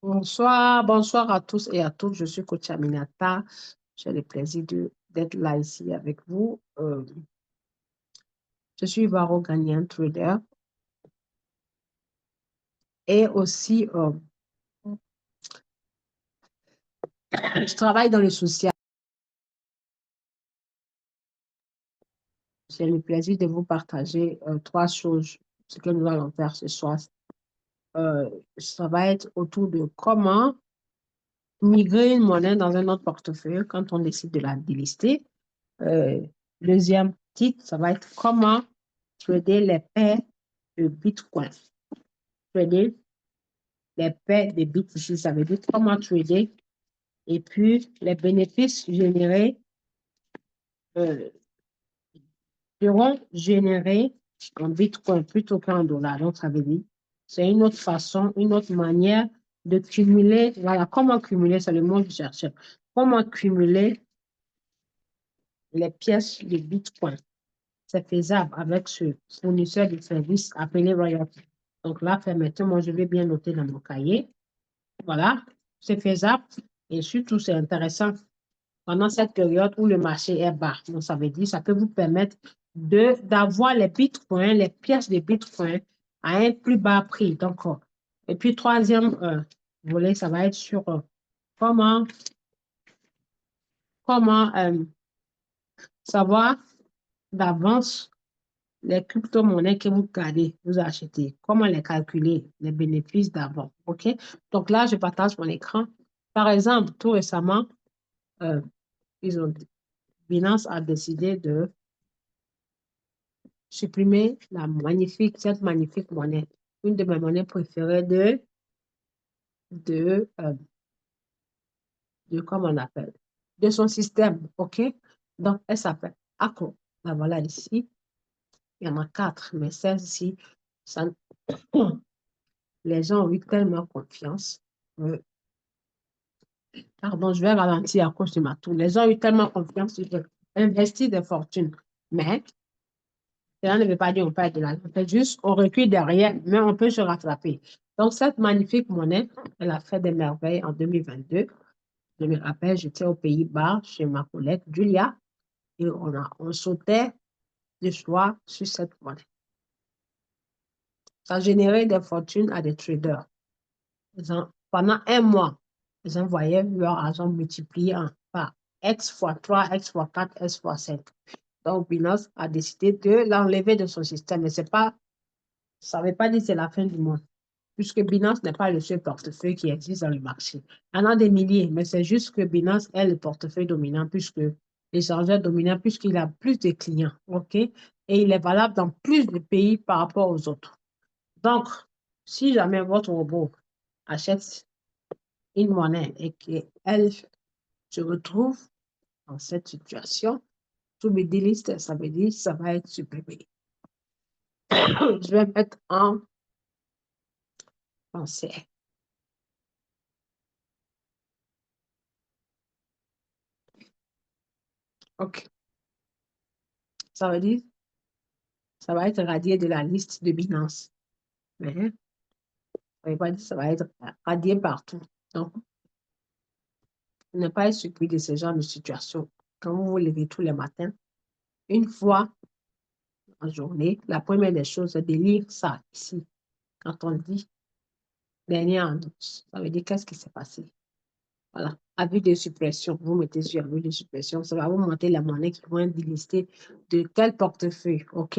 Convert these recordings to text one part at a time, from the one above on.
Bonsoir, bonsoir à tous et à toutes. Je suis coach Aminata. J'ai le plaisir d'être là ici avec vous. Je suis Varo Gagnant Trader et aussi je travaille dans le social. J'ai le plaisir de vous partager trois choses, ce que nous allons faire ce soir. Ça va être autour de comment migrer une monnaie dans un autre portefeuille quand on décide de la délister. Euh, Deuxième titre, ça va être comment trader les paires de Bitcoin. Trader les paires de bits ici, ça veut dire comment trader et puis les bénéfices générés euh, seront générés en Bitcoin plutôt qu'en dollars. Donc, ça veut dire c'est une autre façon, une autre manière de cumuler. Voilà, comment cumuler, c'est le mot que je cherchais. Comment cumuler les pièces de Bitcoin. C'est faisable avec ce fournisseur de services appelé Royalty. Donc là, permettez-moi, je vais bien noter dans mon cahier. Voilà, c'est faisable et surtout, c'est intéressant pendant cette période où le marché est bas. Donc, ça veut dire ça peut vous permettre d'avoir les bitcoins, les pièces de bitcoin à un plus bas prix. Donc, et puis, troisième volet, ça va être sur comment, comment savoir d'avance les crypto-monnaies que vous gardez, vous achetez, comment les calculer, les bénéfices d'avant. OK? Donc là, je partage mon écran. Par exemple, tout récemment, euh, ils ont, Binance a décidé de supprimer cette magnifique monnaie, une de mes monnaies préférées de, euh, comment on appelle, de son système. OK? Donc, elle s'appelle ACO. La voilà ici. Il y en a quatre, mais celle-ci, ça, les gens ont eu tellement confiance. Pardon, je vais ralentir à cause de ma toux. Les gens ont eu tellement confiance, ils ont investi des fortunes. Mais cela ne veut pas dire qu'on perd de l'argent. C'est juste, on recule derrière, mais on peut se rattraper. Donc, cette magnifique monnaie, elle a fait des merveilles en 2022. Je me rappelle, j'étais aux Pays-Bas chez ma collègue Julia et on sautait de joie sur cette monnaie. Ça a généré des fortunes à des traders. Pendant un mois, les gens voyaient leur argent multiplié par X fois 3, X fois 4, X fois 5. Donc, Binance a décidé de l'enlever de son système. Mais ça ne veut pas dire que c'est la fin du monde, puisque Binance n'est pas le seul portefeuille qui existe dans le marché. Il y en a des milliers, mais c'est juste que Binance est le portefeuille dominant, puisque l'échangeur dominant, puisqu'il a plus de clients, OK? Et il est valable dans plus de pays par rapport aux autres. Donc, si jamais votre robot achète une monnaie et qu'elle se retrouve dans cette situation, tout me déliste, ça veut dire que ça va être supprimé. Je vais mettre en français. OK. Ça veut dire ça va être radié de la liste de Binance. Mais ça veut pas dire que ça va être radié partout. Donc, ne pas être surpris de ce genre de situation. Quand vous vous levez tous les matins, une fois en journée, la première des choses, c'est de lire ça ici. Quand on dit dernière annonce, ça veut dire qu'est-ce qui s'est passé. Voilà. Avis de suppression. Vous mettez sur avis de suppression. Ça va vous montrer la monnaie qui vont être délistée de quel portefeuille. OK?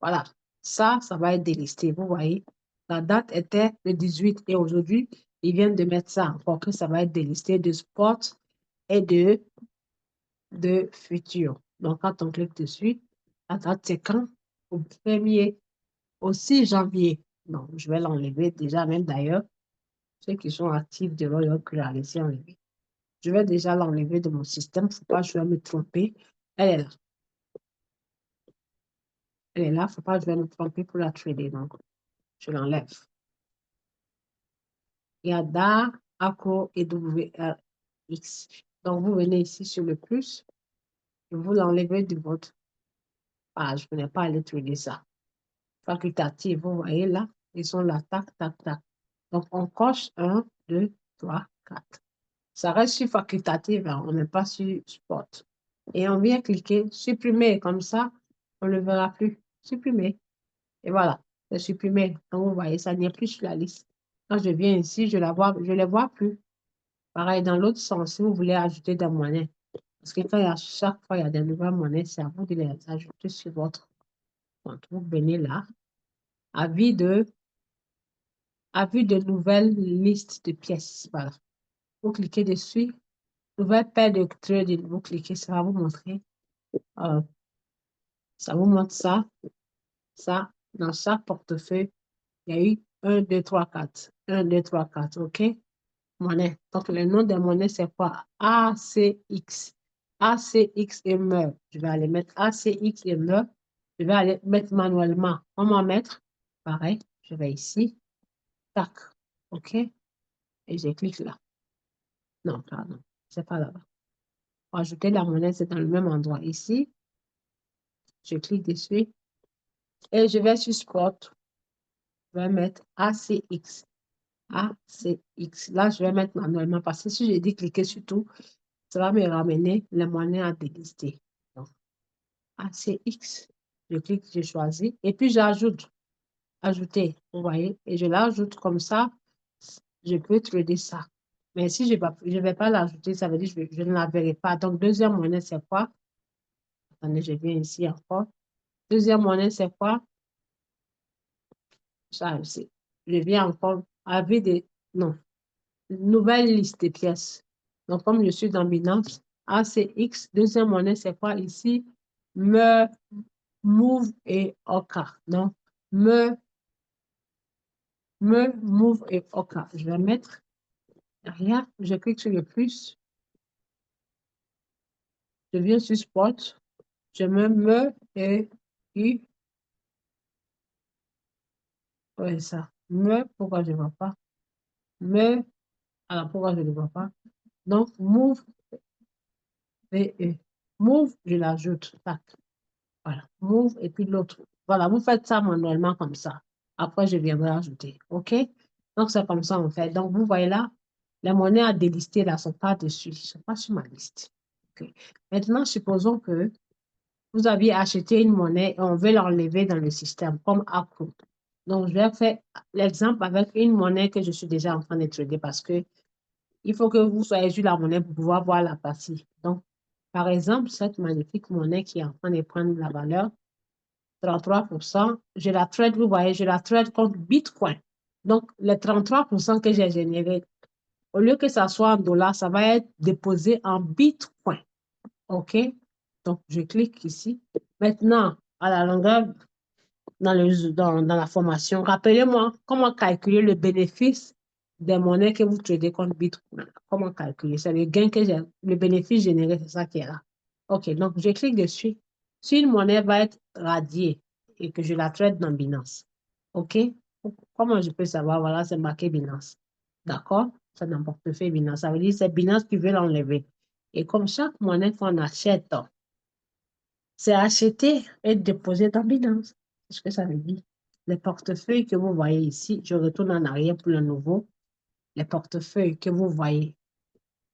Voilà. Ça va être délisté. Vous voyez, la date était le 18 et aujourd'hui, ils viennent de mettre ça encore que ça va être délisté de spot et de futur. Donc, quand on clique dessus, la date, c'est quand? Au 1er, au 6 janvier. Non, je vais l'enlever déjà, même d'ailleurs, ceux qui sont actifs de Royal que la laisser enlever. Je vais déjà l'enlever de mon système. Il ne faut pas que je vais me tromper. Elle est là. Elle est là. Il ne faut pas que je vais me tromper pour la trader. Donc, je l'enlève. Il y a DA, ACO et WRX. Donc, vous venez ici sur le plus et vous l'enlevez de votre page. Vous n'êtes pas allé trader ça. Facultatif, vous voyez là, ils sont là, tac, tac, tac. Donc, on coche 1, 2, 3, 4. Ça reste sur facultatif, hein, on n'est pas sur spot. Et on vient cliquer supprimer, comme ça, on ne le verra plus. Supprimer. Et voilà, c'est supprimé. Donc, vous voyez, ça n'est plus sur la liste. Quand je viens ici, je ne les vois plus. Pareil, dans l'autre sens, si vous voulez ajouter des monnaies, parce que chaque fois il y a des nouvelles monnaies, c'est à vous de les ajouter sur votre compte. Vous venez là, avis de nouvelles listes de pièces. Voilà. Vous cliquez dessus, nouvelle paire de trading. Vous cliquez, ça va vous montrer. euh, ça vous montre ça, ça. Dans chaque portefeuille, il y a eu 1, 2, 3, 4. 1, 2, 3, 4. OK? Monnaie. Donc, le nom des monnaies, c'est quoi? ACX. ACX et MEUR. Je vais aller mettre ACX et MEUR. Je vais aller mettre manuellement. Comment mettre? Pareil, je vais ici. Tac. OK? Et je clique là. Non, pardon. C'est pas là-bas. Ajouter la monnaie, c'est dans le même endroit. Ici, je clique dessus. Et je vais sur Spot. Je vais mettre ACX. ACX. Là, je vais mettre manuellement parce que si je dis cliquer sur tout, ça va me ramener les monnaies à délister. Donc, ACX. Je clique, je choisis. Et puis, j'ajoute. Ajouter. Vous voyez? Et je l'ajoute comme ça. Je peux trader ça. Mais si je ne vais pas l'ajouter, ça veut dire que je ne la verrai pas. Donc, deuxième monnaie, c'est quoi? Attendez, je viens ici encore. Deuxième monnaie, c'est quoi? Ça aussi. Je viens encore avec des... Non. Nouvelle liste de pièces. Donc, comme je suis dans Binance, ACX, deuxième monnaie, c'est quoi ici? Me, Move et Oka. Donc, Move et Oka. Je vais mettre rien. Je clique sur le plus. Je viens sur Spot. Je me et U. Ouais, ça. Pourquoi je ne vois pas? Alors pourquoi je ne vois pas? Donc, Move et E. Move, je l'ajoute. Tac. Voilà. Move et puis l'autre. Voilà, vous faites ça manuellement comme ça. Après, je viendrai ajouter. OK? Donc, c'est comme ça, en fait. Donc, vous voyez là, les monnaies à délister là ne sont pas dessus. Ils ne sont pas sur ma liste. OK? Maintenant, supposons que vous aviez acheté une monnaie et on veut l'enlever dans le système, comme Accro. Donc, je vais faire l'exemple avec une monnaie que je suis déjà en train de trader parce que il faut que vous soyez sur la monnaie pour pouvoir voir la partie. Donc, par exemple, cette magnifique monnaie qui est en train de prendre la valeur, 33%, je la trade, vous voyez, je la trade contre Bitcoin. Donc, les 33% que j'ai généré, au lieu que ça soit en dollars, ça va être déposé en Bitcoin. OK? Donc, je clique ici. Maintenant, à la longueur, dans la formation, rappelez-moi comment calculer le bénéfice des monnaies que vous tradez contre Bitcoin. Comment calculer? C'est le gain que j'ai, le bénéfice généré, c'est ça qui est là. OK, donc je clique dessus. Si une monnaie va être radiée et que je la trade dans Binance, OK? Comment je peux savoir? Voilà, c'est marqué Binance. D'accord? C'est dans le portefeuille Binance. Ça veut dire que c'est Binance qui veut l'enlever. Et comme chaque monnaie qu'on achète, c'est acheté et déposé dans Binance. C'est ce que ça veut dire. Les portefeuilles que vous voyez ici, je retourne en arrière pour le nouveau. Les portefeuilles que vous voyez,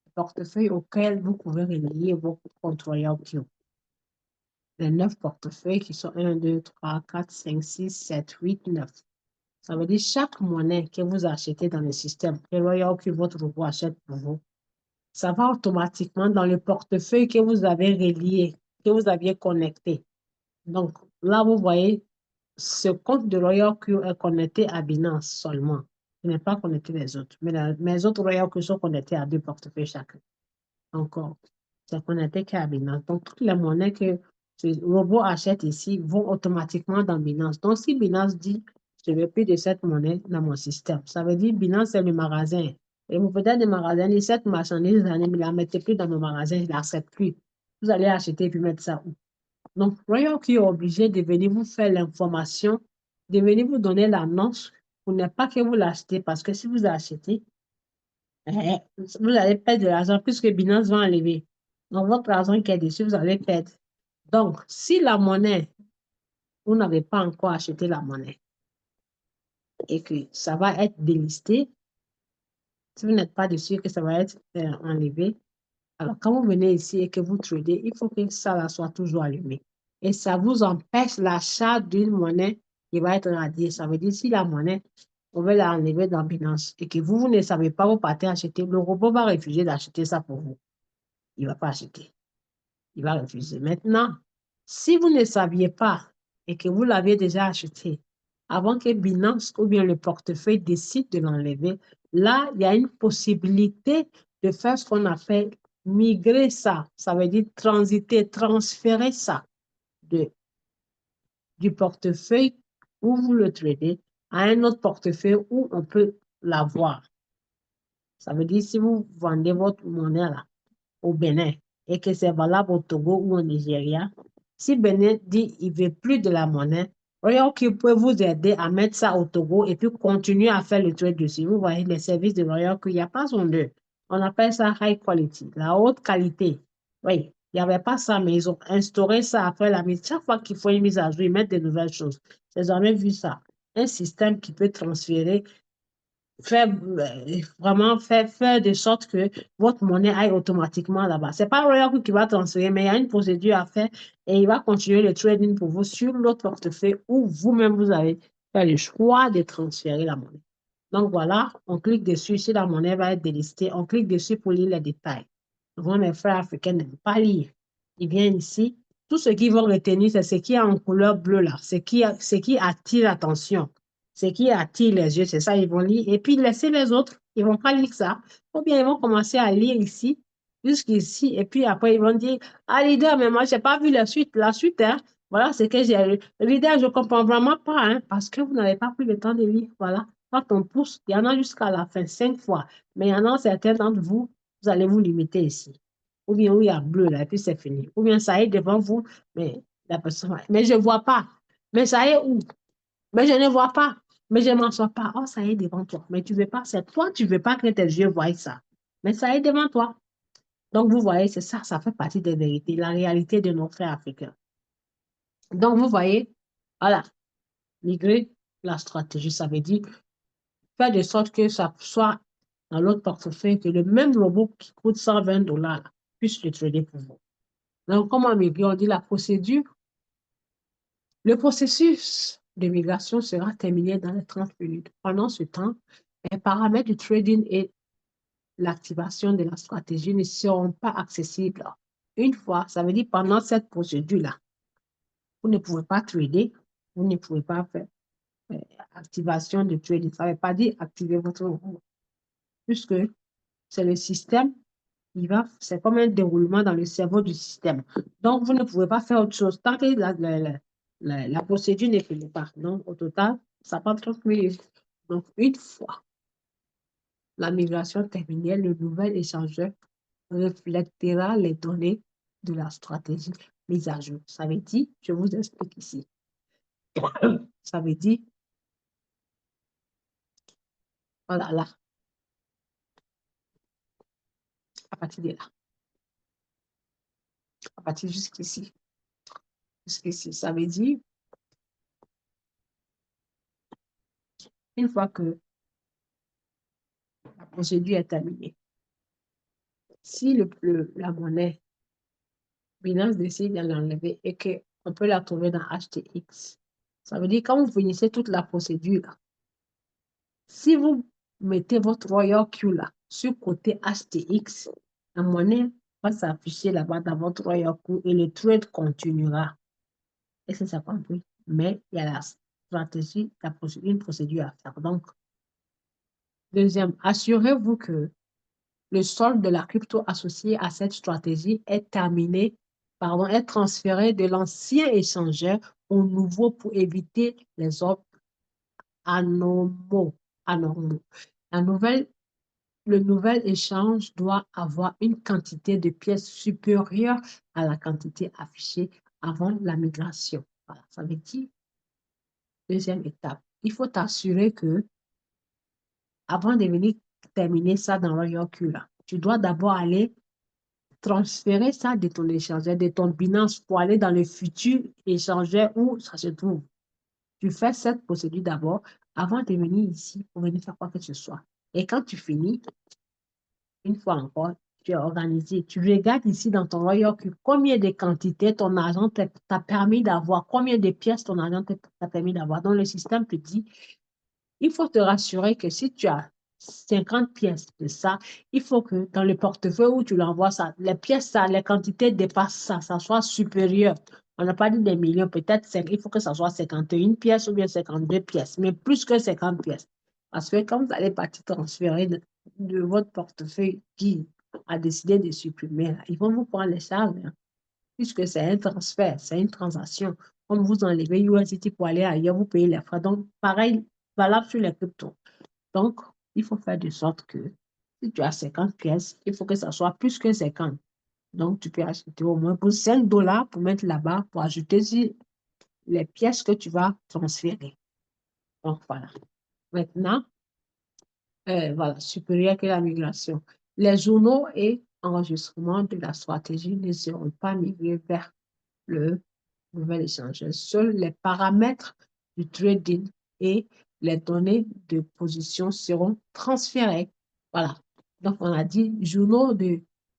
les portefeuilles auxquels vous pouvez relier vos comptes Royal Q. Les 9 portefeuilles qui sont 1, 2, 3, 4, 5, 6, 7, 8, 9. Ça veut dire chaque monnaie que vous achetez dans le système, que Royal Q, votre robot achète pour vous, ça va automatiquement dans le portefeuille que vous avez relié, que vous aviez connecté. Donc, là, vous voyez, ce compte de Royal Q est connecté à Binance seulement. Il n'est pas connecté les autres. Mais mes autres Royal Q sont connectés à 2 portefeuilles chacun. Encore, c'est connecté qu'à Binance. Donc, toutes les monnaies que ce robot achète ici vont automatiquement dans Binance. Donc, si Binance dit, je ne veux plus de cette monnaie dans mon système, ça veut dire Binance, c'est le magasin. Et vous peut-être des magasins, et cette marchandise, ne me la mettez plus dans mon magasin, je ne l'accepte plus. Vous allez acheter et puis mettre ça où? Donc, Royal Q est obligé de venir vous faire l'information, de venir vous donner l'annonce pour ne pas que vous l'achetez, parce que si vous achetez, vous allez perdre de l'argent puisque Binance va enlever. Donc, votre argent qui est dessus, vous allez perdre. Donc, si la monnaie, vous n'avez pas encore acheté la monnaie et que ça va être délisté, Si vous n'êtes pas sûr que ça va être enlevé, alors quand vous venez ici et que vous tradez, il faut que ça là soit toujours allumé. Et ça vous empêche l'achat d'une monnaie qui va être radiée. Ça veut dire si la monnaie, on veut la enlever dans Binance et que vous ne savez pas, vous partez acheter, le robot va refuser d'acheter ça pour vous. Il ne va pas acheter. Il va refuser. Maintenant, si vous ne saviez pas et que vous l'aviez déjà acheté, avant que Binance ou bien le portefeuille décide de l'enlever, là, il y a une possibilité de faire ce qu'on appelle migrer ça. Ça veut dire transiter, transférer ça de, du portefeuille où vous le tradez à un autre portefeuille où on peut l'avoir. Ça veut dire si vous vendez votre monnaie là, au Bénin et que c'est valable au Togo ou au Nigeria, si Bénin dit qu'il ne veut plus de la monnaie, Royal Q peut vous aider à mettre ça au Togo et puis continuer à faire le trade dessus. Vous voyez, les services de Royal Q, il n'y a pas son deux. On appelle ça high quality, la haute qualité. Oui, il n'y avait pas ça, mais ils ont instauré ça après la mise. Chaque fois qu'il faut une mise à jour, ils mettent de nouvelles choses. Je n'ai jamais vu ça. Un système qui peut transférer faire vraiment faire de sorte que votre monnaie aille automatiquement là-bas. C'est pas Royal qui va transférer, mais il y a une procédure à faire et il va continuer le trading pour vous sur l'autre portefeuille où vous-même vous avez fait le choix de transférer la monnaie. Donc voilà, on clique dessus. Si la monnaie va être délistée, on clique dessus pour lire les détails. Souvent, mes frères africains n'aiment pas lire. Ils viennent ici. Tout ce qu'ils vont retenir, c'est ce qui est en couleur bleue là, ce qui attire l'attention. Ce qui attire les yeux, c'est ça, ils vont lire. Et puis, laisser les autres, ils ne vont pas lire ça. Ou bien, ils vont commencer à lire ici, jusqu'ici. Et puis, après, ils vont dire, ah, leader, mais moi, je n'ai pas vu la suite. La suite, hein, voilà, c'est que j'ai lu. Leader, je ne comprends vraiment pas, hein, parce que vous n'avez pas pris le temps de lire. Voilà. Quand on pousse, il y en a jusqu'à la fin, 5 fois. Mais il y en a certains d'entre vous, vous allez vous limiter ici. Ou bien, où il y a bleu, là, et puis c'est fini. Ou bien, ça est devant vous, mais la personne, mais je ne vois pas. Mais ça est où? Mais je ne vois pas. Mais je ne m'en sors pas. Oh, ça y est devant toi. Mais tu ne veux pas, c'est toi, tu ne veux pas que tes yeux voient ça. Mais ça y est devant toi. Donc, vous voyez, c'est ça, ça fait partie des vérités, la réalité de nos frères africains. Donc, vous voyez, voilà, migrer la stratégie, ça veut dire faire de sorte que ça soit dans l'autre portefeuille, que le même robot qui coûte 120 dollars puisse le trader pour vous. Donc, comment migrer? On dit la procédure. Le processus de migration sera terminé dans les 30 minutes. Pendant ce temps, les paramètres du trading et l'activation de la stratégie ne seront pas accessibles. Une fois, ça veut dire pendant cette procédure-là, vous ne pouvez pas trader, vous ne pouvez pas faire activation de trading. Ça ne veut pas dire activer votre robot, puisque c'est le système c'est comme un déroulement dans le cerveau du système. Donc, vous ne pouvez pas faire autre chose tant que la procédure n'est finie pas. Donc, au total, ça prend 30 minutes. Donc, une fois la migration terminée, le nouvel échangeur reflétera les données de la stratégie mise à jour. Ça veut dire, je vous explique ici, ça veut dire, voilà, là, à partir de là, à partir jusqu'ici, ça veut dire, une fois que la procédure est terminée, si la monnaie Binance décide de l'enlever et qu'on peut la trouver dans HTX, ça veut dire quand vous finissez toute la procédure, si vous mettez votre Royal Q là, sur côté HTX, la monnaie va s'afficher là-bas dans votre Royal Q et le trade continuera. Et c'est ça compris. Mais il y a la stratégie, une procédure à faire. Donc, deuxième, assurez-vous que le solde de la crypto associé à cette stratégie est terminé, pardon, est transféré de l'ancien échangeur au nouveau pour éviter les offres anormaux. anormaux. La nouvelle Le nouvel échange doit avoir une quantité de pièces supérieure à la quantité affichée avant la migration. Voilà, ça veut dire, deuxième étape, il faut t'assurer que avant de venir terminer ça dans Royal Q, tu dois d'abord aller transférer ça de ton échangeur, de ton Binance pour aller dans le futur échangeur où ça se trouve. Tu fais cette procédure d'abord avant de venir ici pour venir faire quoi que ce soit. Et quand tu finis, une fois encore, tu es organisé. Tu regardes ici dans ton Royal Cube combien de quantités ton argent t'a permis d'avoir, combien de pièces ton argent t'a permis d'avoir. Donc, le système te dit, il faut te rassurer que si tu as 50 pièces de ça, il faut que dans le portefeuille où tu l'envoies, ça, les pièces, ça, les quantités dépassent ça, ça soit supérieur. On n'a pas dit des millions, peut-être il faut que ça soit 51 pièces ou bien 52 pièces, mais plus que 50 pièces. Parce que quand vous allez partir transférer de votre portefeuille qui a décidé de supprimer, là, ils vont vous prendre les charges, hein, puisque c'est un transfert, c'est une transaction. Comme vous enlevez USDT pour aller ailleurs, vous payez les frais. Donc, pareil, valable sur les cryptos. Donc, il faut faire de sorte que si tu as 50 pièces, il faut que ça soit plus que 50. Donc, tu peux acheter au moins pour 5 dollars pour mettre là-bas, pour ajouter sur les pièces que tu vas transférer. Donc, voilà. Maintenant, voilà, supérieur que la migration. Les journaux et enregistrements de la stratégie ne seront pas migrés vers le nouvel échangeur. Seuls les paramètres du trading et les données de position seront transférées. Voilà. Donc, on a dit journaux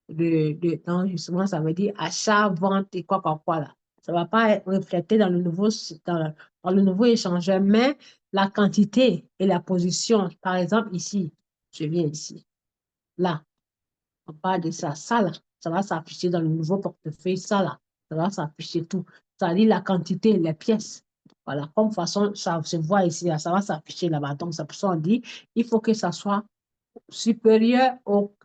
d'enregistrement, ça veut dire achat, vente et quoi, là. Ça ne va pas être reflété dans dans le nouveau échangeur, mais la quantité et la position, par exemple, ici, je viens ici, là, on parle de ça. Ça, là, ça va s'afficher dans le nouveau portefeuille. Ça, là, ça va s'afficher tout. Ça dit la quantité, les pièces. Voilà, comme façon, ça se voit ici, là, ça va s'afficher là-bas. Donc, c'est pour ça qu'on dit, il faut que ça soit supérieur aux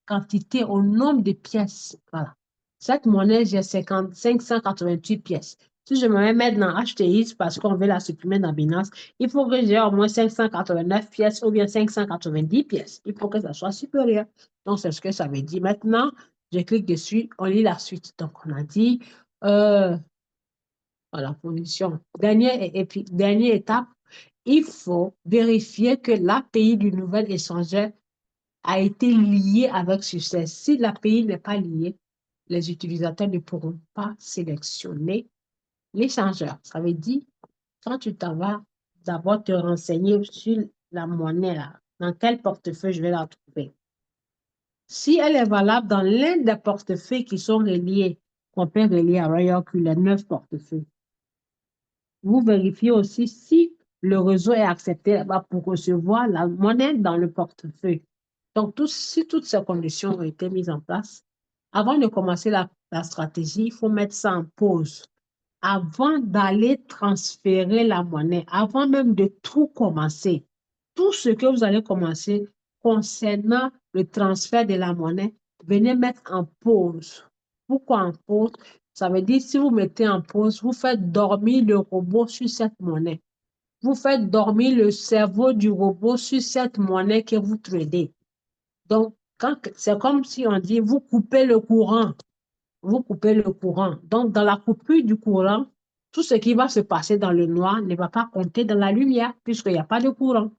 quantités, au nombre de pièces. Voilà. Cette monnaie, j'ai 588 pièces. Si je me mets dans HTX parce qu'on veut la supprimer dans Binance, il faut que j'ai au moins 589 pièces ou bien 590 pièces. Il faut que ça soit supérieur. Donc, c'est ce que ça veut dire. Maintenant, je clique dessus, on lit la suite. Donc, on a dit, voilà, position. Et puis, dernière étape, il faut vérifier que l'API du nouvel échangeur a été lié avec succès. Si l'API n'est pas lié, les utilisateurs ne pourront pas sélectionner l'échangeur. Ça veut dire, quand tu t'en vas d'abord te renseigner sur la monnaie, là, dans quel portefeuille je vais la trouver. Si elle est valable dans l'un des portefeuilles qui sont reliés, qu'on peut relier à Royal Q, les 9 portefeuilles, vous vérifiez aussi si le réseau est accepté là-bas pour recevoir la monnaie dans le portefeuille. Donc, si toutes ces conditions ont été mises en place, avant de commencer la stratégie, il faut mettre ça en pause. Avant d'aller transférer la monnaie, avant même de tout commencer, tout ce que vous allez commencer concernant le transfert de la monnaie, venez mettre en pause. Pourquoi en pause? Ça veut dire, si vous mettez en pause, vous faites dormir le robot sur cette monnaie. Vous faites dormir le cerveau du robot sur cette monnaie que vous tradez. Donc, c'est comme si on dit, vous coupez le courant. Vous coupez le courant. Donc, dans la coupure du courant, tout ce qui va se passer dans le noir ne va pas compter dans la lumière puisqu'il n'y a pas de courant.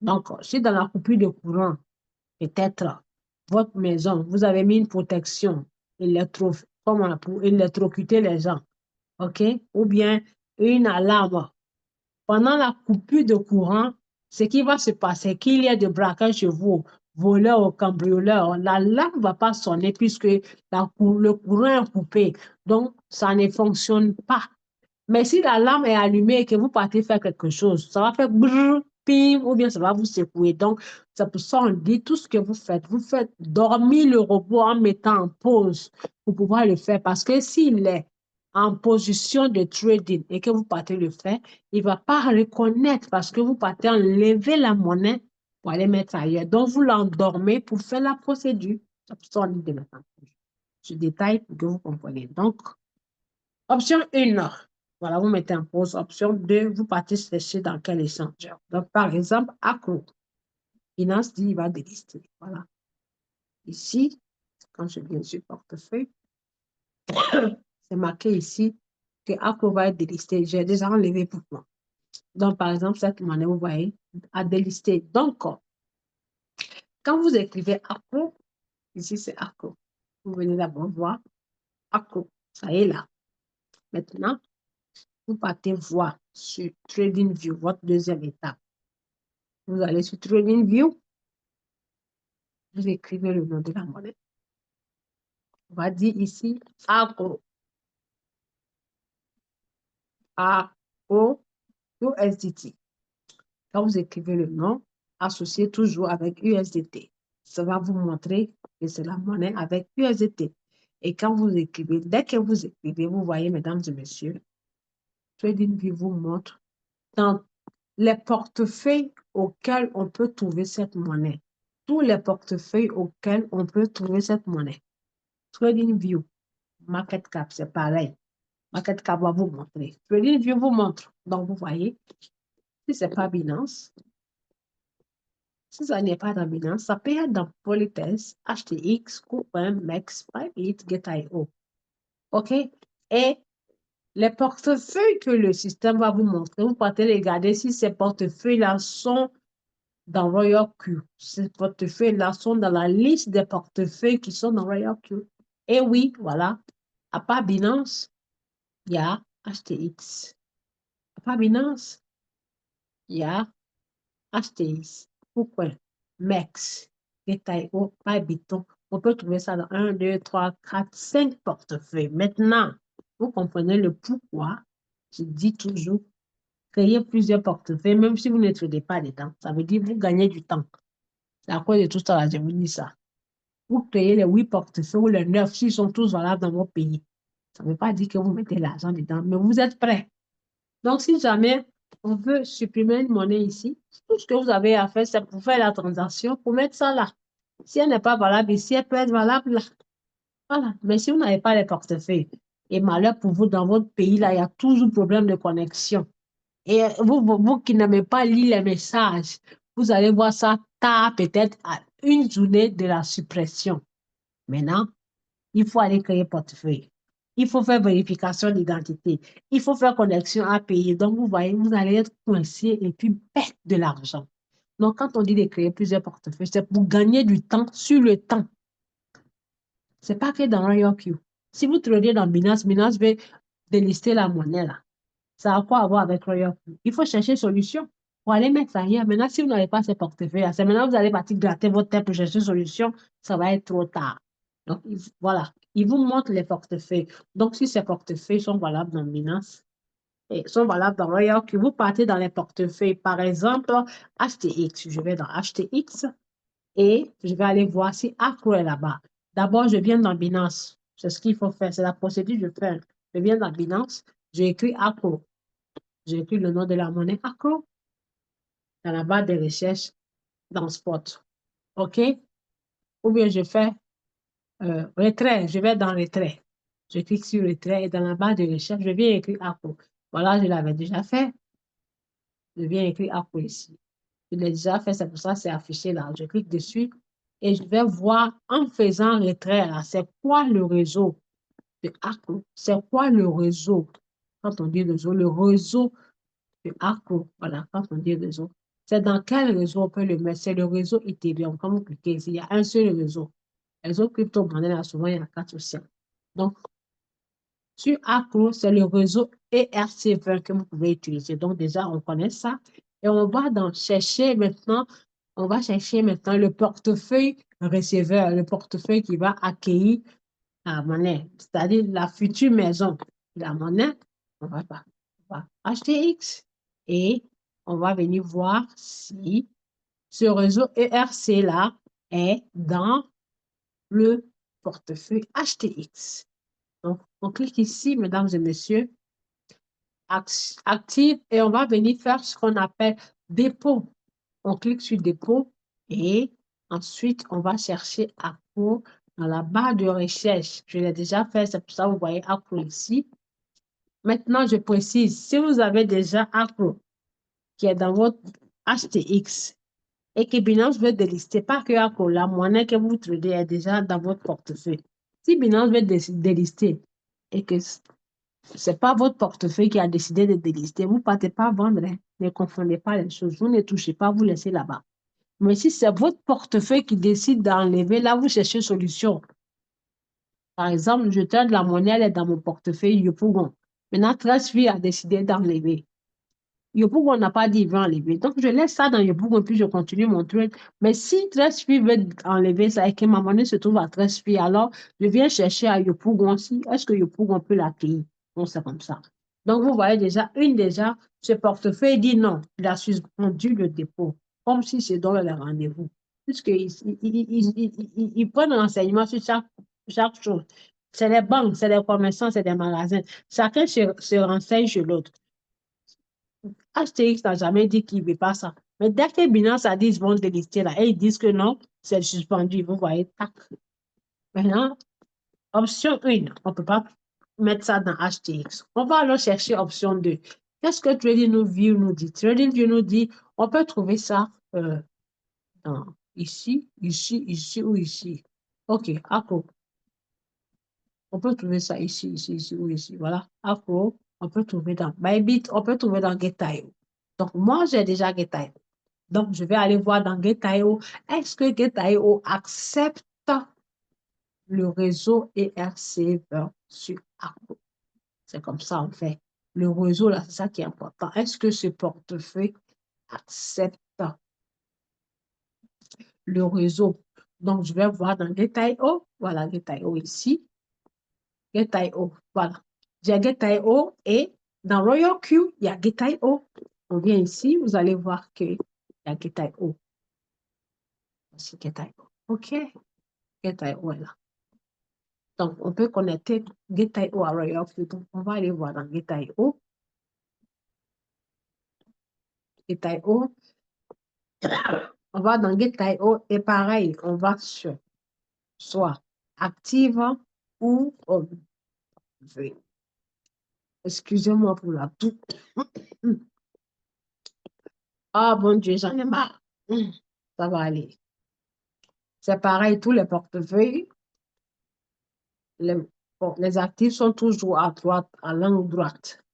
Donc, si dans la coupure de courant, peut-être votre maison, vous avez mis une protection pour électrocuter les gens, OK? Ou bien une alarme. Pendant la coupure de courant, ce qui va se passer, qu'il y ait de braquage chez vous, voleur ou cambrioleur, l'alarme ne va pas sonner puisque le courant est coupé. Donc, ça ne fonctionne pas. Mais si l'alarme est allumée et que vous partez faire quelque chose, ça va faire brrr, pim, ou bien ça va vous secouer. Donc, c'est pour ça qu'on dit tout ce que vous faites dormir le robot en mettant en pause pour pouvoir le faire. Parce que s'il est en position de trading et que vous partez le faire, il ne va pas reconnaître parce que vous partez enlever la monnaie pour aller mettre ailleurs. Donc, vous l'endormez pour faire la procédure. C'est pour ça qu'on dit de mettre en pause. Je détaille pour que vous compreniez. Donc, option 1, voilà, vous mettez en pause. Option 2, vous partez chercher dans quel échangeur. Donc, par exemple, Accro. Binance dit il va délister. Voilà. Ici, quand je viens sur portefeuille, c'est marqué ici que Accro va être délisté. J'ai déjà enlevé pour moi. Donc, par exemple, cette monnaie, vous voyez, a délisté. Donc, quand vous écrivez Accro, ici c'est Accro. Vous venez d'abord voir Accro. Ça y est là. Maintenant, vous partez voir sur TradingView, votre deuxième étape. Vous allez sur TradingView. Vous écrivez le nom de la monnaie. On va dire ici ACRO. USDT. Quand vous écrivez le nom, associez toujours avec USDT. Ça va vous montrer que c'est la monnaie avec USDT. Et quand vous écrivez, dès que vous écrivez, vous voyez, mesdames et messieurs, TradingView vous montre dans les portefeuilles auxquels on peut trouver cette monnaie. Tous les portefeuilles auxquels on peut trouver cette monnaie. TradingView, Market Cap, c'est pareil. Market Cap va vous montrer. TradingView vous montre. Donc, vous voyez, si ce n'est pas Binance, si ça n'est pas dans Binance, ça peut être dans Polytest, HTX, KuCoin, MEX, Bybit, Gate.io. OK? Et les portefeuilles que le système va vous montrer, vous pouvez regarder si ces portefeuilles-là sont dans Royal Q. Ces portefeuilles-là sont dans la liste des portefeuilles qui sont dans Royal Q. Et oui, voilà. À part Binance, il y a HTX. À part Binance, il y a HTX. Pourquoi? MEX, Gate.io, Bybit. On peut trouver ça dans 1, 2, 3, 4, 5 portefeuilles. Maintenant, vous comprenez le pourquoi je dis toujours créer plusieurs portefeuilles, même si vous ne tradez pas dedans. Ça veut dire que vous gagnez du temps. C'est à cause de tout ça, là, je vous dis ça. Vous créez les 8 portefeuilles ou les 9, s'ils sont tous valables dans votre pays. Ça ne veut pas dire que vous mettez l'argent dedans, mais vous êtes prêts. Donc, si jamais on veut supprimer une monnaie ici, tout ce que vous avez à faire, c'est pour faire la transaction, pour mettre ça là. Si elle n'est pas valable ici, elle peut être valable là. Voilà. Mais si vous n'avez pas les portefeuilles, et malheur pour vous, dans votre pays, là, il y a toujours problème de connexion. Et vous qui n'aimez pas lire les messages, vous allez voir ça tard, peut-être à une journée de la suppression. Maintenant, il faut aller créer portefeuille. Il faut faire vérification d'identité. Il faut faire connexion à payer. Donc, vous voyez, vous allez être coincé et puis perdre de l'argent. Donc, quand on dit de créer plusieurs portefeuilles, c'est pour gagner du temps sur le temps. Ce n'est pas que dans Royal Q. Si vous tradez dans Binance, Binance veut délister la monnaie là. Ça a quoi à voir avec Royal Q? Il faut chercher une solution pour aller mettre ça ailleurs. Maintenant, si vous n'avez pas ces portefeuilles, c'est maintenant que vous allez partir gratter votre tête pour chercher une solution, ça va être trop tard. Donc, voilà, il vous montre les portefeuilles. Donc, si ces portefeuilles sont valables dans Binance et sont valables dans Royal Q, vous partez dans les portefeuilles. Par exemple, HTX. Je vais dans HTX et je vais aller voir si Accro est là-bas. D'abord, je viens dans Binance. C'est ce qu'il faut faire. C'est la procédure que je fais. Je viens dans Binance. J'écris Accro. J'écris le nom de la monnaie Accro dans la barre de recherche dans Spot. OK? Ou bien je fais retrait. Je vais dans retrait. Je clique sur retrait et dans la barre de recherche, je viens écrire Accro. Voilà, je l'avais déjà fait. Je viens écrire Accro ici. Je l'ai déjà fait, c'est pour ça que c'est affiché là. Je clique dessus et je vais voir en faisant retrait là, c'est quoi le réseau de Accro? C'est quoi le réseau? Quand on dit le réseau de Accro, voilà, quand on dit réseau. C'est dans quel réseau on peut le mettre? C'est le réseau Ethereum. Quand vous cliquez ici, il y a un seul réseau. Les autres crypto-monnaies, là, souvent, il y en a 4 ou 5. Donc, sur Accro, c'est le réseau ERC20 que vous pouvez utiliser. Donc, déjà, on connaît ça. Et on va chercher maintenant, on va chercher maintenant le portefeuille receveur, le portefeuille qui va accueillir la monnaie, c'est-à-dire la future maison de la monnaie. On va acheter X et on va venir voir si ce réseau ERC-là est dans le portefeuille HTX. Donc, on clique ici, mesdames et messieurs, active et on va venir faire ce qu'on appelle dépôt. On clique sur dépôt et ensuite, on va chercher Accro dans la barre de recherche. Je l'ai déjà fait, c'est pour ça que vous voyez Accro ici. Maintenant, je précise, si vous avez déjà Accro qui est dans votre HTX et que Binance veut délister, pas que Accro, la monnaie que vous tradez est déjà dans votre portefeuille. Si Binance veut délister et que ce n'est pas votre portefeuille qui a décidé de délister, vous ne partez pas vendre. Hein. Ne confondez pas les choses. Vous ne touchez pas, vous laissez là-bas. Mais si c'est votre portefeuille qui décide d'enlever, là, vous cherchez une solution. Par exemple, je trade la monnaie, elle est dans mon portefeuille Yopougon. Maintenant, TradSphere a décidé d'enlever. Yopougon n'a pas dit il veut enlever. Donc, je laisse ça dans Yopougon, puis je continue mon trade. Mais si TrustFi veut enlever ça et que ma monnaie se trouve à TrustFi, alors je viens chercher à Yopougon aussi. Est-ce que Yopougon peut l'accueillir? Donc, c'est comme ça. Donc, vous voyez déjà, ce portefeuille dit non. Il a suspendu le dépôt, comme si c'est dans le rendez-vous. Puisqu'ils prennent renseignement sur chaque chose. C'est les banques, c'est les commerçants, c'est des magasins. Chacun se renseigne sur l'autre. HTX n'a jamais dit qu'il ne veut pas ça. Mais dès que Binance a dit qu'ils vont délister là, et ils disent que non, c'est suspendu. Vous voyez, tac. Maintenant, option 1, on ne peut pas mettre ça dans HTX. On va alors chercher option 2. Qu'est-ce que TradingView nous dit? TradingView nous dit, on peut trouver ça ici, ici, ici ou ici. OK, Accro. On peut trouver ça ici, ici, ici ou ici. Voilà, Accro. On peut trouver dans Bybit, on peut trouver dans GetIO. Donc, moi, j'ai déjà GetIO. Donc, je vais aller voir dans GetIO. Est-ce que GetIO accepte le réseau ERC20 sur Accro? C'est comme ça, en fait. Le réseau, là, c'est ça qui est important. Est-ce que ce portefeuille accepte le réseau? Donc, je vais voir dans GetIO. Voilà, GetIO ici. GetIO, voilà. J'ai GetIO et dans Royal Q, il y a GetIO. On vient ici, vous allez voir qu'il y a GetIO. Voici GetIO. OK. GetIO est là. Donc, on peut connecter GetIO à Royal Q. Donc, on va aller voir dans GetIO. GetIO. On va dans GetIO et pareil, on va sur soit active ou excusez-moi pour la toux. Ah, bon Dieu, j'en ai marre. Ça va aller. C'est pareil, tous les portefeuilles, les actifs sont toujours à droite, à langue droite.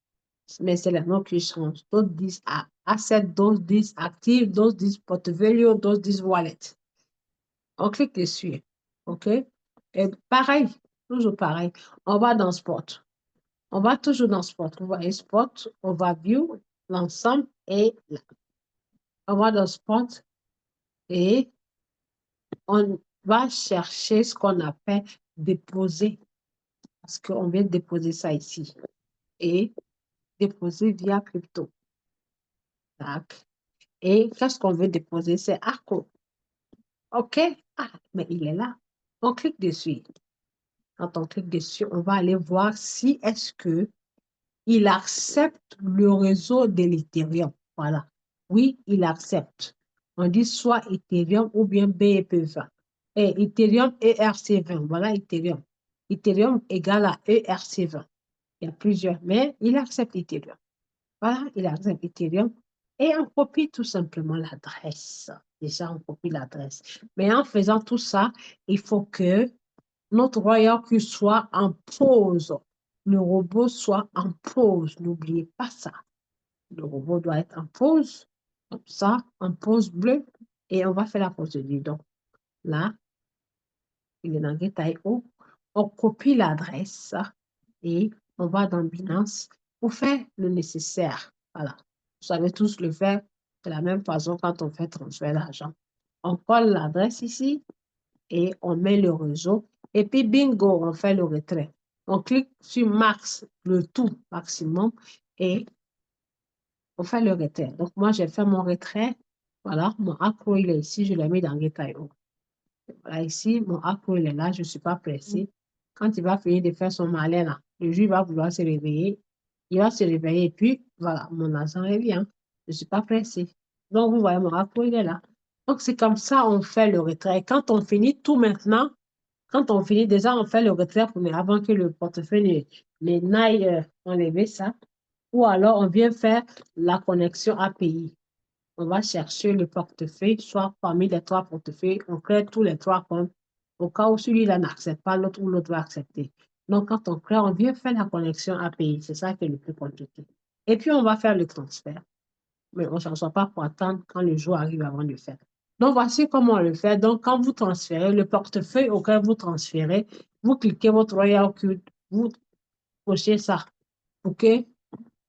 Mais c'est les noms qui changent. D'autres disent asset, d'autres disent active, d'autres disent portfolio, d'autres disent wallet. On clique dessus. OK? Et pareil, toujours pareil. On va dans Spot. On va toujours dans Spot. On va Spot, on va View, l'ensemble et là. On va dans Spot et on va chercher ce qu'on appelle déposer. Parce qu'on vient de déposer ça ici. Et déposer via crypto. Tac. Et qu'est-ce qu'on veut déposer? C'est ARCO. OK? Ah, mais il est là. On clique dessus. Quand on clique dessus, on va aller voir si est-ce que il accepte le réseau de l'Ethereum. Voilà. Oui, il accepte. On dit soit Ethereum ou bien BEP20. Et Ethereum ERC20. Voilà Ethereum. Ethereum égale à ERC20. Il y a plusieurs, mais il accepte Ethereum. Voilà, il accepte Ethereum. Et on copie tout simplement l'adresse. Déjà, on copie l'adresse. Mais en faisant tout ça, il faut que notre Royal Q soit en pause. Le robot soit en pause. N'oubliez pas ça. Le robot doit être en pause, comme ça, en pause bleue. Et on va faire la procédure. Donc, là, il est dans GetIO. On copie l'adresse et on va dans Binance pour faire le nécessaire. Voilà. Vous savez tous le faire de la même façon quand on fait transfert d'argent. On colle l'adresse ici et on met le réseau. Et puis, bingo, on fait le retrait. On clique sur max, le tout maximum, et on fait le retrait. Donc, moi, j'ai fait mon retrait. Voilà, mon accro, il est ici, je l'ai mis dans GetIO. Voilà, ici, mon accro, il est là, je ne suis pas pressée. Quand il va finir de faire son malin, là, le jour, il va vouloir se réveiller. Il va se réveiller, et puis, voilà, mon argent revient. Je ne suis pas pressée. Donc, vous voyez, mon accro, il est là. Donc, c'est comme ça, on fait le retrait. Quand on finit tout maintenant, quand on finit, déjà, on fait le retrait mais avant que le portefeuille n'aille enlever ça. Ou alors, on vient faire la connexion API. On va chercher le portefeuille, soit parmi les trois portefeuilles, on crée tous les trois comptes. Au cas où celui-là n'accepte pas, l'autre ou l'autre va accepter. Donc, quand on crée, on vient faire la connexion API. C'est ça qui est le plus compliqué. Et puis, on va faire le transfert. Mais on ne s'en sort pas pour attendre quand le jour arrive avant de le faire. Donc, voici comment on le fait. Donc, quand vous transférez, le portefeuille auquel vous transférez, vous cliquez votre Royal Q, vous cochez ça pour que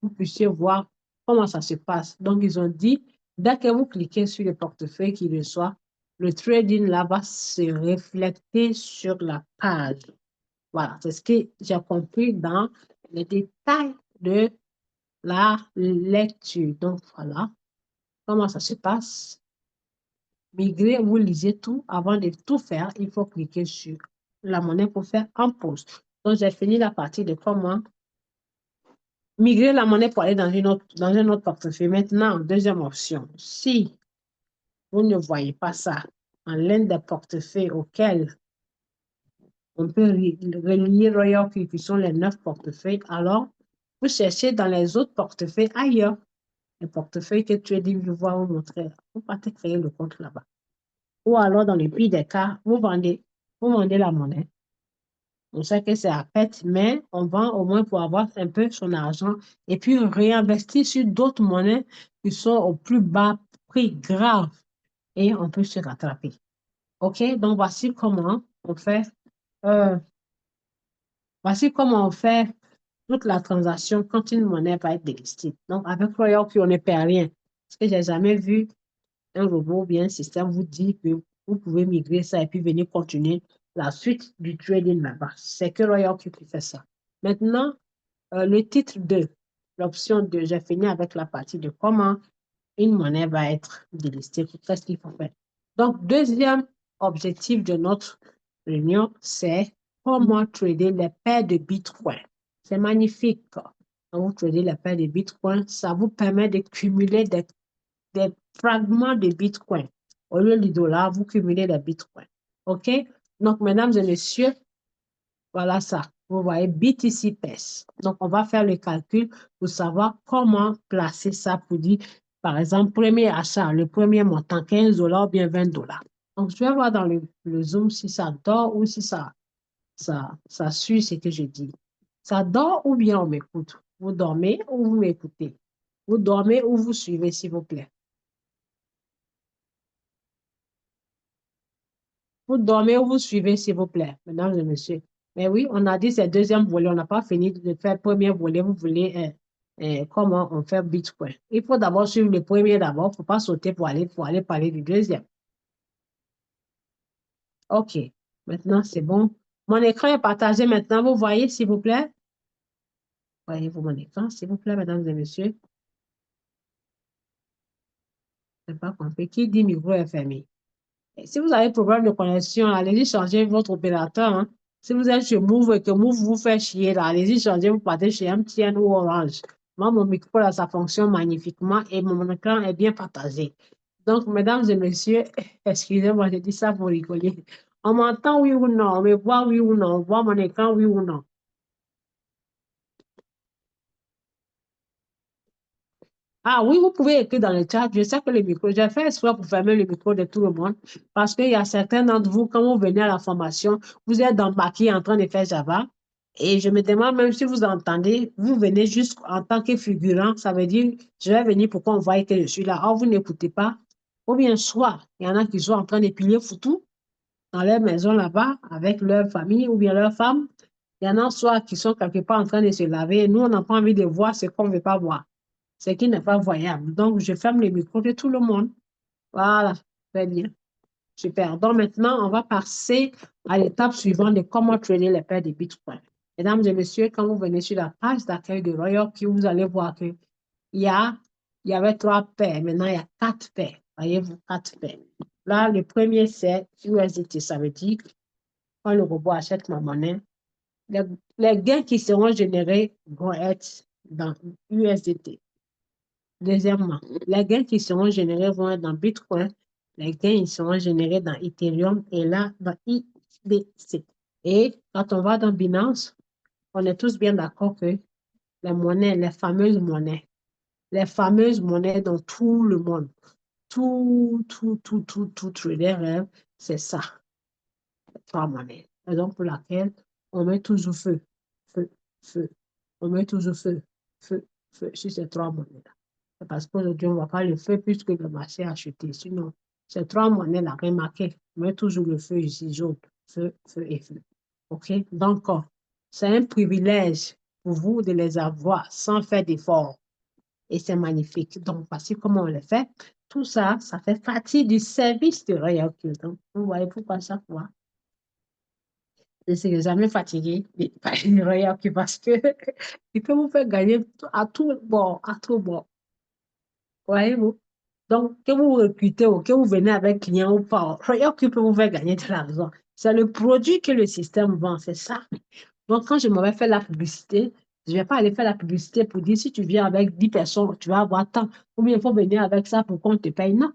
vous puissiez voir comment ça se passe? Donc, ils ont dit, dès que vous cliquez sur le portefeuille qui reçoit, le trading là va se refléter sur la page. Voilà, c'est ce que j'ai compris dans les détails de la lecture. Donc, voilà comment ça se passe. Migrer, vous lisez tout. Avant de tout faire, il faut cliquer sur la monnaie pour faire un pause. Donc, j'ai fini la partie de comment migrer la monnaie pour aller dans un autre portefeuille. Maintenant, deuxième option. Si vous ne voyez pas ça en l'un des portefeuilles auxquels on peut relier Royal qui sont les 9 portefeuilles, alors vous cherchez dans les autres portefeuilles ailleurs. Les portefeuilles que TradingView va vous montrer. Vous partez créer le compte là-bas. Ou alors, dans le pire des cas, vous vendez la monnaie. On sait que c'est à perte, mais on vend au moins pour avoir un peu son argent et puis réinvestir sur d'autres monnaies qui sont au plus bas prix grave et on peut se rattraper. OK? Donc, euh, voici comment on fait toute la transaction quand une monnaie va être délistée. Donc, avec Royal, on ne perd rien. Parce que j'ai jamais vu un robot ou bien un système vous dit que vous pouvez migrer ça et puis venir continuer la suite du trading là-bas. C'est que Royal qui fait ça. Maintenant, le titre 2, l'option 2, j'ai fini avec la partie de comment une monnaie va être délistée. Qu'est-ce qu'il faut faire? Donc, deuxième objectif de notre réunion, c'est comment trader les paires de Bitcoin. C'est magnifique. Quand vous tradez les paires de Bitcoin, ça vous permet de cumuler des fragments de Bitcoin. Au lieu du dollar, vous cumulez les Bitcoins. OK? Donc, mesdames et messieurs, voilà ça. Vous voyez BTC PES. Donc, on va faire le calcul pour savoir comment placer ça pour dire, par exemple, premier achat, le premier montant, 15 $ ou bien 20 $. Donc, je vais voir dans le Zoom si ça dort ou si ça suit ce que je dis. Ça dort ou bien on m'écoute? Vous dormez ou vous m'écoutez? Vous dormez ou vous suivez, s'il vous plaît? Vous dormez ou vous suivez, s'il vous plaît, mesdames et messieurs. Mais oui, on a dit c'est deuxième volet. On n'a pas fini de faire premier volet. Vous voulez comment on fait Bitcoin. Il faut d'abord suivre le premier d'abord. Il ne faut pas sauter pour aller parler du deuxième. OK. Maintenant, c'est bon. Mon écran est partagé maintenant. Vous voyez, s'il vous plaît? Voyez-vous mon écran, s'il vous plaît, mesdames et messieurs? Je n'ai pas compris. Qui dit micro est fermé? Si vous avez problème de connexion, allez-y changer votre opérateur. Hein. Si vous êtes chez Move et que Move vous fait chier, là, allez-y changer, vous partez chez MTN ou Orange. Moi, mon micro, là, ça fonctionne magnifiquement et mon écran est bien partagé. Donc, mesdames et messieurs, excusez-moi, je dis ça pour rigoler. On m'entend oui ou non? On me voit oui ou non? On voit mon écran oui ou non? Ah oui, vous pouvez écrire dans le chat. Je sais que le micro, j'ai fait exprès pour fermer le micro de tout le monde parce qu'il y a certains d'entre vous, quand vous venez à la formation, vous êtes dans Baki en train de faire Java. Et je me demande même si vous entendez, vous venez juste en tant que figurant, ça veut dire, je vais venir pour qu'on voie que je suis là. Or, vous n'écoutez pas. Ou bien soit, il y en a qui sont en train de piler foutu dans leur maison là-bas avec leur famille ou bien leur femme. Il y en a soit qui sont quelque part en train de se laver. Nous, on n'a pas envie de voir ce qu'on ne veut pas voir, ce qui n'est pas voyable. Donc, je ferme les micros de tout le monde. Voilà, très bien. Super. Donc, maintenant, on va passer à l'étape suivante de comment trader les paires de Bitcoin. Mesdames et messieurs, quand vous venez sur la page d'accueil de Royal Q, vous allez voir qu'il y a, il y avait 3 paires. Maintenant, il y a 4 paires. Voyez-vous, 4 paires. Là, le premier, c'est USDT. Ça veut dire, quand le robot achète ma monnaie, les, les gains qui seront générés vont être dans USDT. Deuxièmement, les gains qui seront générés vont être dans Bitcoin, les gains ils seront générés dans Ethereum et là, dans IDC. Et quand on va dans Binance, on est tous bien d'accord que les monnaies, les fameuses monnaies dans tout le monde, tout trader, hein, c'est ça, 3 monnaies. Raison pour laquelle on met toujours feu, feu, feu. On met toujours feu, feu, feu sur ces 3 monnaies-là. C'est parce qu'aujourd'hui, on ne voit pas le feu puisque le marché a chuté. Sinon, ces 3 monnaies-là, remarquez, on met toujours le feu ici, jaune, feu, feu et feu. OK? Donc, c'est un privilège pour vous de les avoir sans faire d'effort. et c'est magnifique. Donc, voici comment on le fait. Tout ça, ça fait partie du service de Royal Q. Donc, vous voyez pourquoi chaque fois, je ne serai jamais fatigué de Royal Q parce que il peut vous faire gagner à tout bon, à tout bon. Voyez-vous? Donc, que vous recrutez ou que vous venez avec client ou pas, Royal Q peut vous faire gagner de l'argent. C'est le produit que le système vend, c'est ça. Donc, quand je m'en vais faire la publicité, je ne vais pas aller faire la publicité pour dire si tu viens avec 10 personnes, tu vas avoir tant. Ou bien il faut venir avec ça pour qu'on te paye. Non.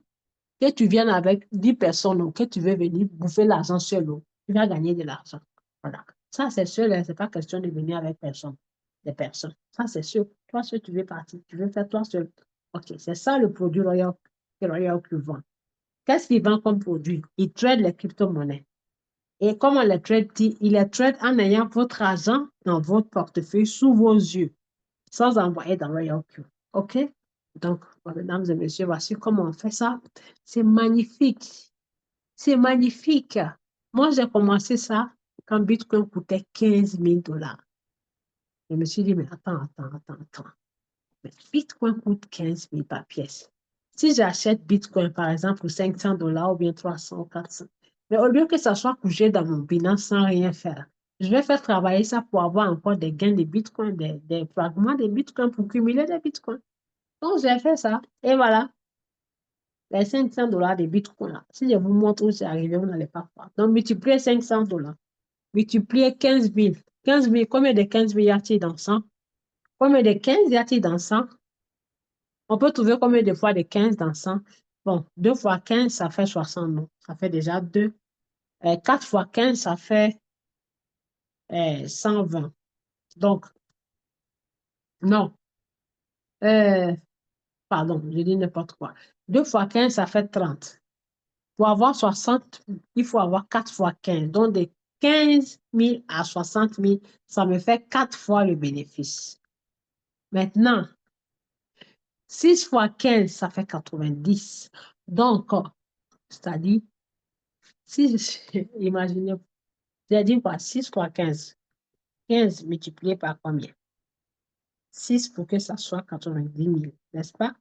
Que tu viennes avec 10 personnes ou que tu veux venir bouffer l'argent seul, tu vas gagner de l'argent. Voilà. Ça, c'est sûr, ce n'est pas question de venir avec personne, des personnes. Ça, c'est sûr. Toi, seul, tu veux partir, tu veux faire toi seul. OK, c'est ça le produit Royal, que Royal Q vend. Qu'est-ce qu'il vend comme produit? Il trade les crypto-monnaies. Et comme on les trade, il les trade en ayant votre argent dans votre portefeuille sous vos yeux, sans envoyer dans Royal Q. OK? Donc, mesdames et messieurs, voici comment on fait ça. C'est magnifique. C'est magnifique. Moi, j'ai commencé ça quand Bitcoin coûtait 15 000 $. Je me suis dit, mais attends. Mais Bitcoin coûte 15 000 par pièce. Si j'achète Bitcoin, par exemple, pour 500 $ ou bien 300 ou 400, mais au lieu que ça soit couché dans mon Binance sans rien faire, je vais faire travailler ça pour avoir encore des gains de Bitcoin, des fragments de Bitcoin pour cumuler des Bitcoins. Donc, j'ai fait ça. Et voilà, les 500 $ de Bitcoin là. Si je vous montre où c'est arrivé, vous n'allez pas croire. Donc, multipliez 500 $. Multipliez 15 000. 15 000, combien de 15 000 y a-t-il dans 100? Combien de 15 y a-t-il dans 100? On peut trouver combien de fois de 15 dans 100? Bon, 2 fois 15, ça fait 60, non? Ça fait déjà 2. 4 fois 15, ça fait 120. Donc, non. Euh, pardon, je dis n'importe quoi. 2 fois 15, ça fait 30. Pour avoir 60, il faut avoir 4 fois 15. Donc, de 15 000 à 60 000, ça me fait 4 fois le bénéfice. Maintenant, 6 fois 15, ça fait 90. Donc, c'est-à-dire, si, imaginez, j'ai dit quoi? 6 fois 15. 15 multiplié par combien? 6 pour que ça soit 90 000, n'est-ce pas?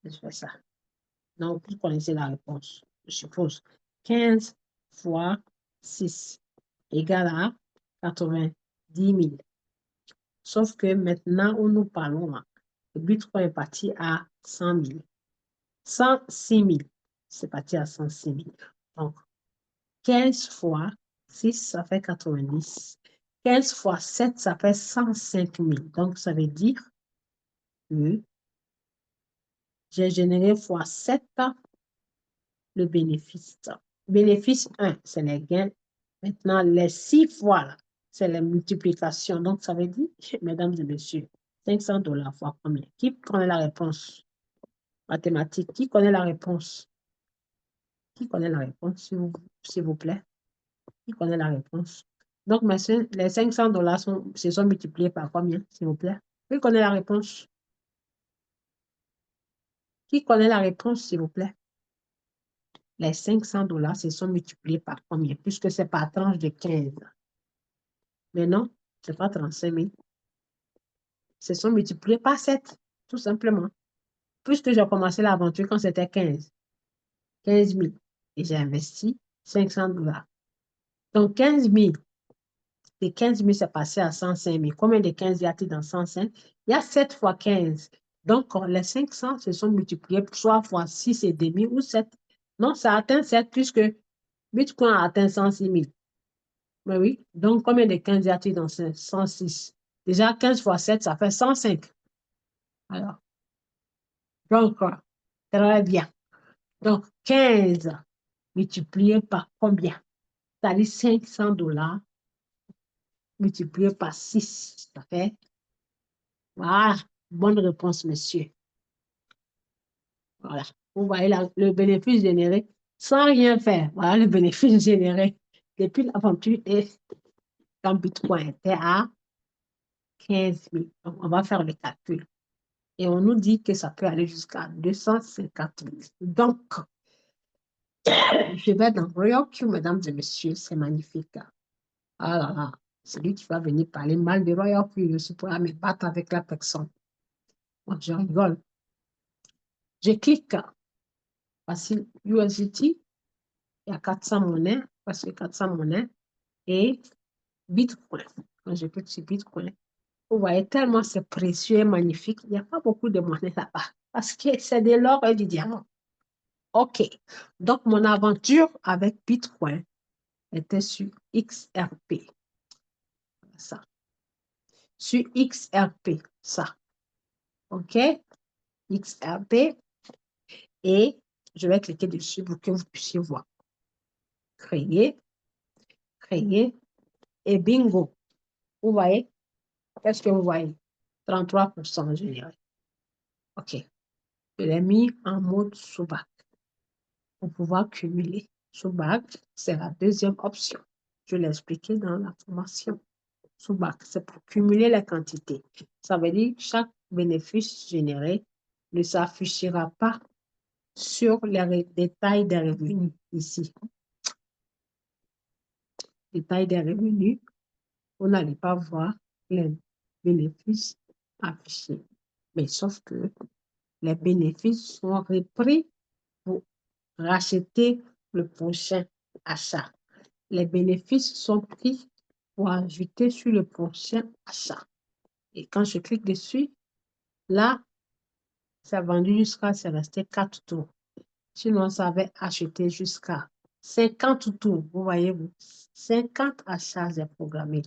Je fais ça. Donc, vous connaissez la réponse, je suppose. 15 fois 6 égale à 90 000. Sauf que maintenant où nous parlons, là, le Bitcoin est parti à 100 000. 106 000. C'est parti à 106 000. Donc, 15 fois 6, ça fait 90. 15 fois 7, ça fait 105 000. Donc, ça veut dire que j'ai généré fois 7 le bénéfice. Bénéfice 1, c'est les gains. Maintenant, les 6 fois, là, c'est la multiplication. Donc, ça veut dire, mesdames et messieurs, 500 $ fois combien? Qui connaît la réponse? Mathématiques, qui connaît la réponse? Qui connaît la réponse, s'il vous plaît? Qui connaît la réponse? Donc, messieurs, les 500 $ se sont multipliés par combien, s'il vous plaît? Qui connaît la réponse? Qui connaît la réponse, s'il vous plaît? Les 500 $ se sont multipliés par combien? Puisque c'est par tranche de 15. Mais non, ce n'est pas 35 000. Se sont multipliés par 7, tout simplement. Puisque j'ai commencé l'aventure quand c'était 15. 15 000. Et j'ai investi 500 $. Donc, 15 000. Et 15 000, c'est passé à 105 000. Combien de 15 y a-t-il dans 105? Il y a 7 fois 15. Donc, les 500 se sont multipliés soit fois 6 et demi ou 7. Non, ça atteint 7 puisque Bitcoin a atteint 106 000. Mais oui, donc combien de 15 y a-t-il dans 106? Déjà, 15 fois 7, ça fait 105. Alors, donc, très bien. Donc, 15 multiplié par combien? C'est-à-dire 500 $ multiplié par 6. Ça fait, voilà, bonne réponse, monsieur. Voilà. Vous voyez le bénéfice généré sans rien faire. Voilà le bénéfice généré depuis l'aventure et quand Bitcoin était à 15 000. Donc, on va faire le calcul. Et on nous dit que ça peut aller jusqu'à 250 000. Donc, je vais dans Royal Q, mesdames et messieurs, c'est magnifique. Ah là là, celui qui va venir parler mal de Royal Q, je suis pour me battre avec la personne. Moi, je rigole. Je clique. Voici USDT. Il y a 400 monnaies. Voici 400 monnaies. Et Bitcoin. Quand je clique sur Bitcoin, vous voyez tellement c'est précieux et magnifique. Il n'y a pas beaucoup de monnaies là-bas. Parce que c'est de l'or et du diamant. OK. Donc, mon aventure avec Bitcoin était sur XRP. Ça. Sur XRP. Ça. OK? XRP. Et je vais cliquer dessus pour que vous puissiez voir. Créer. Créer. Et bingo. Vous voyez? Qu'est-ce que vous voyez? 33% je dirais. OK. Je l'ai mis en mode sous-bac pour pouvoir cumuler. Sous-bac, c'est la deuxième option. Je l'ai expliqué dans la formation. Sous-bac, c'est pour cumuler les quantités. Ça veut dire que chaque bénéfice généré ne s'affichera pas sur les détails des revenus ici. Détails des revenus, vous n'allez pas voir les bénéfices affichés. Mais sauf que les bénéfices sont repris pour racheter le prochain achat. Les bénéfices sont pris pour ajouter sur le prochain achat. Et quand je clique dessus, là, ça a vendu jusqu'à, c'est resté 4 tours. Sinon, ça avait acheté jusqu'à 50 tours. Vous voyez, 50 achats est programmé.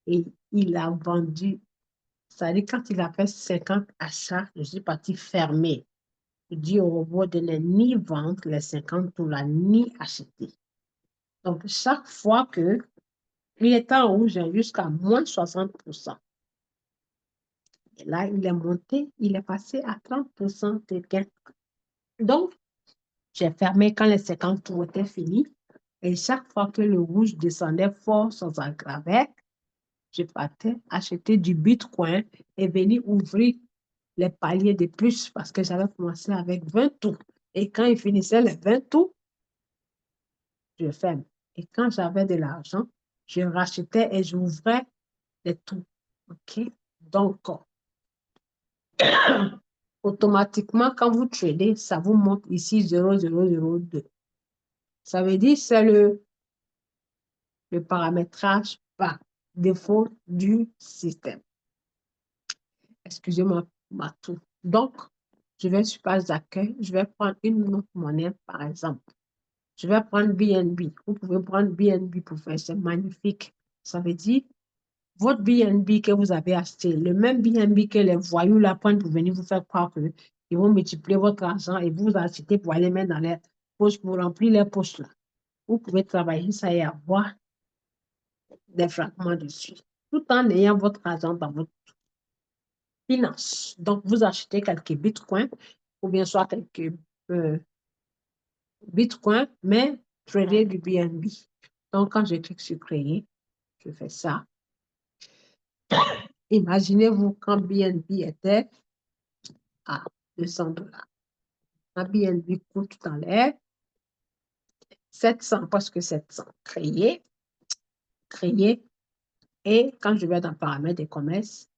Et il a vendu, ça veut dire quand il a fait 50 achats, je suis parti fermer. Je dis au robot de ne ni vendre les 50 tours là, ni acheter. Donc, chaque fois que il est en rouge jusqu'à moins 60%. Et là, il est monté, il est passé à 30% de gain. Donc, j'ai fermé quand les 50 tours étaient finis. Et chaque fois que le rouge descendait fort sans aggraver, je partais acheter du Bitcoin et venir ouvrir les paliers de plus parce que j'avais commencé avec 20 tours. Et quand il finissait les 20 tours, je ferme. Et quand j'avais de l'argent, je rachetais et j'ouvrais les tours. OK? Donc, automatiquement, quand vous tradez, ça vous montre ici 0,002. Ça veut dire que c'est le paramétrage par défaut du système. Excusez-moi, ma tout. Donc, je vais sur page d'accueil, je vais prendre une autre monnaie, par exemple. Je vais prendre BNB. Vous pouvez prendre BNB pour faire, c'est magnifique. Ça veut dire, votre BNB que vous avez acheté, le même BNB que les voyous là prennent pour venir vous faire croire qu'ils vont multiplier votre argent et vous achetez pour aller mettre dans les poches, pour remplir les poches là. Vous pouvez travailler ça et avoir des fragments dessus, tout en ayant votre argent dans votre finance. Donc, vous achetez quelques bitcoins ou bien soit quelques bitcoins, mais trader du BNB. Donc, quand je clique sur créer, je fais ça. Imaginez-vous quand BNB était à 200 $. Un BNB coûte tout en l'air 700, parce que 700. Créer, créer. Et quand je vais dans paramètres des commerces,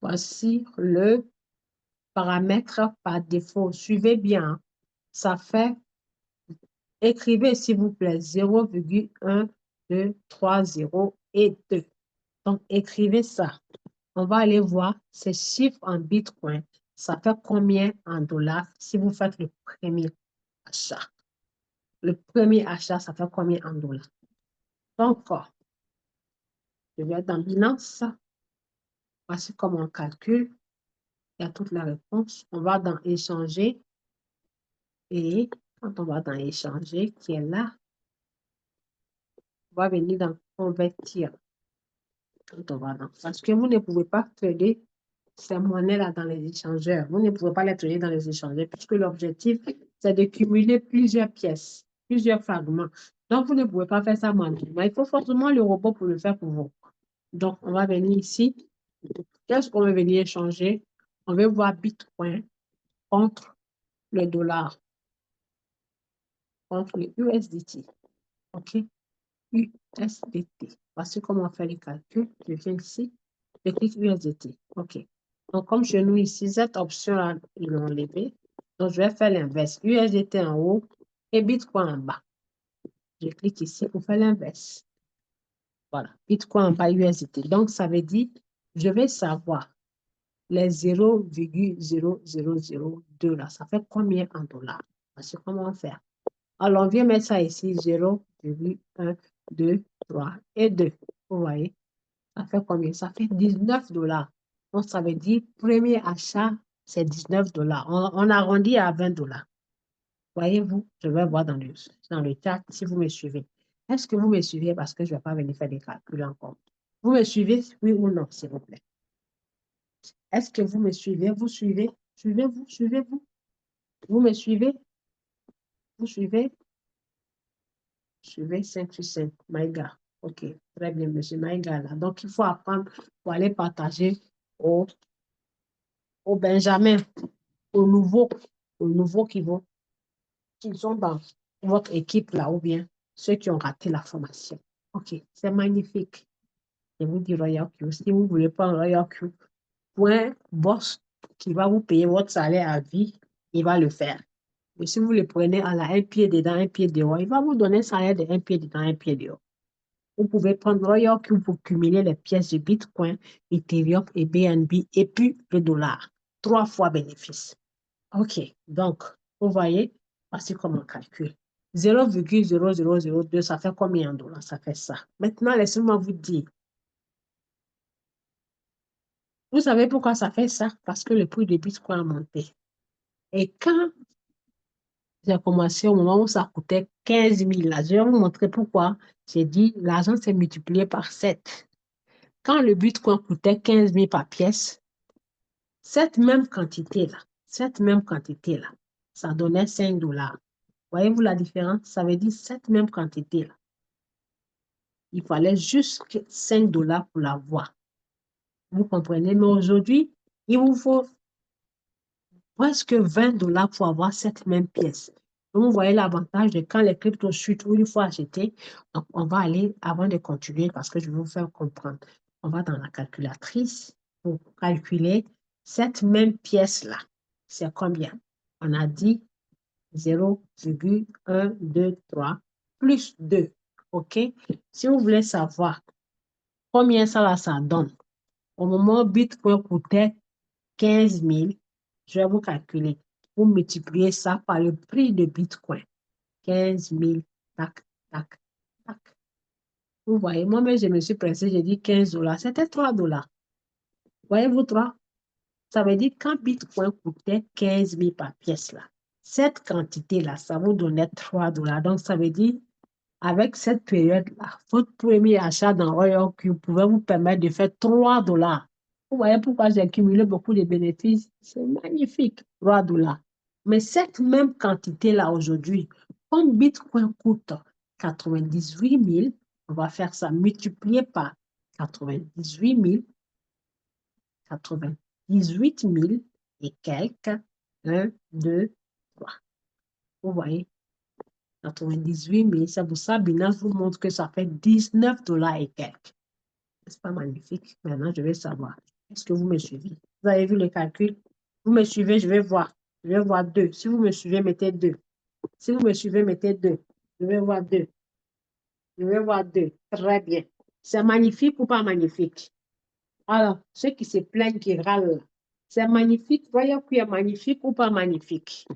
voici le paramètre par défaut. Suivez bien. Ça fait, écrivez s'il vous plaît, 0,1, 2, 3, 0 et 2. Donc, écrivez ça. On va aller voir ces chiffres en Bitcoin. Ça fait combien en dollars si vous faites le premier achat? Le premier achat, ça fait combien en dollars? Donc, je vais dans Binance. Voici comment on calcule. Il y a toute la réponse. On va dans échanger. Et quand on va dans échanger, qui est là, on va venir dans convertir. Quand on va dans, parce que vous ne pouvez pas trader ces monnaies-là dans les échangeurs. Vous ne pouvez pas les trader dans les échangeurs puisque l'objectif, c'est de cumuler plusieurs pièces, plusieurs fragments. Donc, vous ne pouvez pas faire ça manuellement. Il faut forcément le robot pour le faire pour vous. Donc, on va venir ici. Qu'est-ce qu'on va venir échanger? On va voir Bitcoin contre le dollar, contre le USDT. OK? USDT. Voici comment on fait les calculs. Je viens ici. Je clique USDT. OK. Donc, comme chez nous ici, cette option-là, ils l'ont enlevée. Donc, je vais faire l'inverse. USDT en haut et Bitcoin en bas. Je clique ici pour faire l'inverse. Voilà, Bitcoin en bas, USDT. Donc, ça veut dire, je vais savoir les 0,0002 là, ça fait combien en dollars? Parce que comment faire? Alors, on vient mettre ça ici, 0,1, 2, 3 et 2. Vous voyez? Ça fait combien? Ça fait 19 $. Donc, ça veut dire, premier achat, c'est 19 $. On arrondit à 20 $. Voyez-vous? Je vais voir dans le chat si vous me suivez. Est-ce que vous me suivez? Parce que je ne vais pas venir faire des calculs encore. Vous me suivez? Oui ou non, s'il vous plaît? Est-ce que vous me suivez? Vous suivez? Suivez-vous? Suivez-vous? Vous me suivez? Vous suivez? Suivez 5 sur 5. Maïga. OK. Très bien, monsieur Maïga. Là. Donc, il faut apprendre pour aller partager au Benjamin, aux nouveaux qui sont dans votre équipe là, ou bien ceux qui ont raté la formation. OK. C'est magnifique. Je vous dis Royal Q. Si vous ne voulez pas un Royal Q, point boss qui va vous payer votre salaire à vie, il va le faire. Mais si vous le prenez à la un pied dedans, un pied dehors, il va vous donner un salaire de un pied dedans, un pied dehors. Vous pouvez prendre Royal Q pour cumuler les pièces de Bitcoin, Ethereum et BNB et puis le dollar. 3 fois bénéfice. OK. Donc, vous voyez, voici comment on calcule. 0,0002, ça fait combien en dollars? Ça fait ça. Maintenant, laissez-moi vous dire. Vous savez pourquoi ça fait ça? Parce que le prix de Bitcoin a monté. Et quand j'ai commencé au moment où ça coûtait 15 000, là, je vais vous montrer pourquoi. J'ai dit, l'argent s'est multiplié par 7. Quand le Bitcoin coûtait 15 000 par pièce, cette même quantité-là, ça donnait 5 $. Voyez-vous la différence? Ça veut dire cette même quantité-là. Il fallait juste 5 $ pour l'avoir. Vous comprenez? Mais aujourd'hui, il vous faut presque 20 $ pour avoir cette même pièce. Donc, vous voyez l'avantage de quand les cryptos chutent où il faut acheter. Donc, on va aller, avant de continuer, parce que je vais vous faire comprendre, on va dans la calculatrice pour calculer cette même pièce-là. C'est combien? On a dit 0,123 plus 2. OK? Si vous voulez savoir combien ça, là, ça donne, au moment où Bitcoin coûtait 15 000, je vais vous calculer. Vous multipliez ça par le prix de Bitcoin. 15 000, tac, tac, tac. Vous voyez, moi-même, je me suis pressée, j'ai dit 15 $. C'était 3 $. Voyez-vous 3? Ça veut dire quand Bitcoin coûtait 15 000 par pièce, là, cette quantité-là, ça vous donnait 3 $. Donc, ça veut dire, avec cette période-là, votre premier achat dans Royal Q pouvait vous permettre de faire 3 $. Vous voyez pourquoi j'ai accumulé beaucoup de bénéfices? C'est magnifique, 3 $. Mais cette même quantité-là aujourd'hui, comme Bitcoin coûte 98 000, on va faire ça multiplié par 98 000, 98 000 et quelques. 1, 2, 3. Vous voyez, 98 000, c'est pour ça, Binance vous montre que ça fait 19 $ et quelques. C'est pas magnifique? Maintenant, je vais savoir. Est-ce que vous me suivez? Vous avez vu le calcul? Vous me suivez, je vais voir. Je vais voir 2. Si vous me suivez, mettez 2. Si vous me suivez, mettez 2. Je vais voir 2. Je vais voir 2. Très bien. C'est magnifique ou pas magnifique? Alors, ceux qui se plaignent, qui râlent, c'est magnifique. Voyons qu'il est magnifique ou pas magnifique.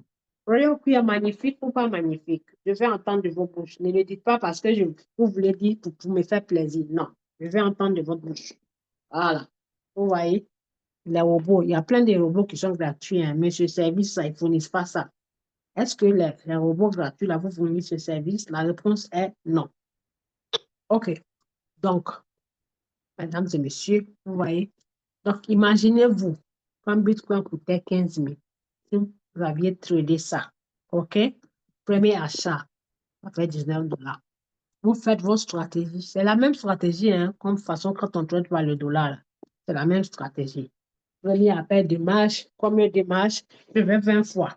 Voyons qu'il est magnifique ou pas magnifique. Je vais entendre de vos bouches. Ne le dites pas parce que vous voulez dire pour me faire plaisir. Non, je vais entendre de votre bouche. Voilà. Vous voyez, les robots, il y a plein de robots qui sont gratuits, hein, mais ce service, ça, ils ne fournissent pas ça. Est-ce que les robots gratuits, là, vous fournissent ce service? La réponse est non. OK. Donc, mesdames et messieurs, vous voyez. Donc, imaginez-vous, quand Bitcoin coûtait 15 000, si vous aviez tradé ça, OK? Premier achat, ça fait 19 $. Vous faites vos stratégies. C'est la même stratégie, hein, comme façon quand on trade par le dollar. C'est la même stratégie. Premier appel de marche, combien de marches? Je vais 20 fois.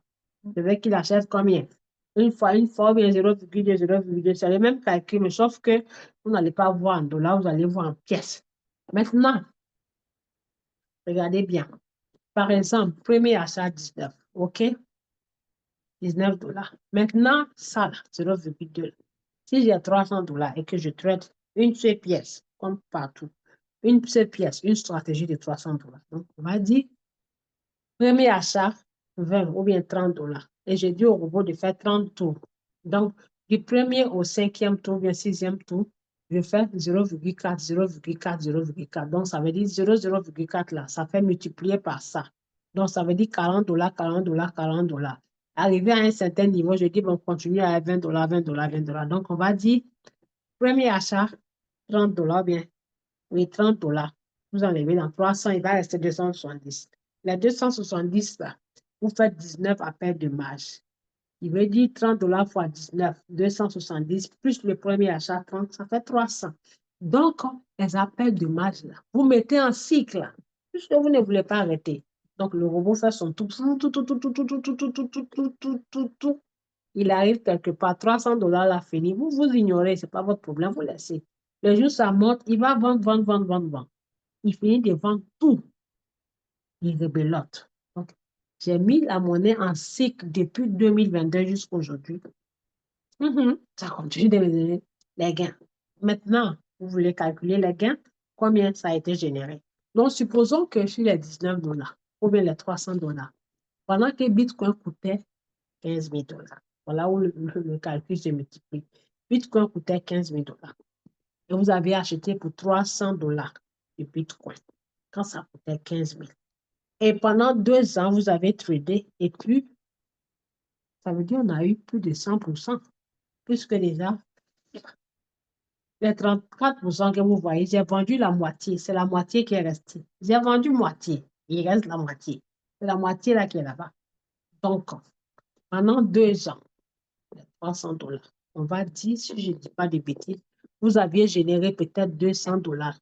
Je veux qu'il achète combien? Une fois, ou bien 0,2, 0,2. C'est le même calcul, mais sauf que vous n'allez pas voir en dollars, vous allez voir en pièces. Maintenant, regardez bien. Par exemple, premier achat 19, OK? $19. Maintenant, ça, là, 0,2. Si j'ai $300 et que je traite une seule pièce, comme partout, une seule pièce, une stratégie de $300. Donc, on va dire, premier achat, 20 ou bien $30. Et j'ai dit au robot de faire 30 tours. Donc, du premier au cinquième tour, ou bien sixième tour, je fais 0,4, 0,4, 0,4. Donc, ça veut dire 0,4 là, ça fait multiplier par ça. Donc, ça veut dire $40, $40, $40. Arrivé à un certain niveau, je dis, bon, continue à $20, $20, $20. Donc, on va dire, premier achat, $30, bien, oui, $30. Vous enlevez dans 300, il va rester 270. Les 270 là, vous faites 19 appels de marge. Il veut dire $30 fois 19, 270, plus le premier achat 30, ça fait 300. Donc, les appels de marge, là, vous mettez en cycle, là, puisque vous ne voulez pas arrêter. Donc, le robot fait son tout, tout, tout, tout, tout, tout, tout, tout, tout, tout, tout, tout, tout, tout, tout. Il arrive quelque part, $300 là, fini. Vous ignorez, ce n'est pas votre problème, vous laissez. Le jour ça monte, il va vendre, vendre, vendre, vendre, vendre. Il finit de vendre tout. Il rebelote. Donc, j'ai mis la monnaie en cycle depuis 2022 jusqu'à aujourd'hui. Ça continue de me donner les gains. Maintenant, vous voulez calculer les gains, combien ça a été généré. Donc, supposons que sur les $19 ou bien les $300, pendant que Bitcoin coûtait $15 000, voilà où le calcul se multiplie. Bitcoin coûtait $15 000 et vous avez acheté pour $300 de Bitcoin quand ça coûtait 15 000. Et pendant 2 ans, vous avez tradé et puis, ça veut dire qu'on a eu plus de 100%, puisque déjà, les 34% que vous voyez, j'ai vendu la moitié. C'est la moitié qui est restée. J'ai vendu moitié. Il reste la moitié. C'est la moitié là qui est là-bas. Donc, pendant 2 ans, $300, on va dire, si je ne dis pas de bêtises, vous aviez généré peut-être $200.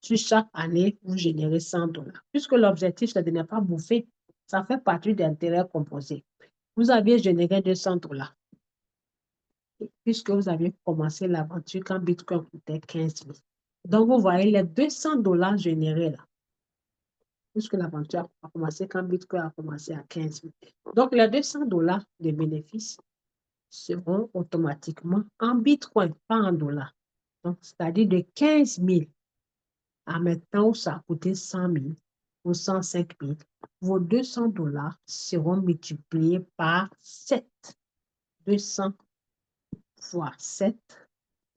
Sur chaque année, vous générez $100. Puisque l'objectif, c'est de ne pas bouffer. Ça fait partie d'intérêts composés. Vous aviez généré $200. Puisque vous aviez commencé l'aventure quand Bitcoin coûtait 15 000. Donc, vous voyez les $200 générés là, puisque l'aventure a commencé quand Bitcoin a commencé à 15 000. Donc, les $200 de bénéfices seront automatiquement en Bitcoin, pas en dollars. Donc, c'est-à-dire de 15 000 à maintenant où ça a coûté 100 000 ou 105 000, vos $200 seront multipliés par 7. 200 fois 7,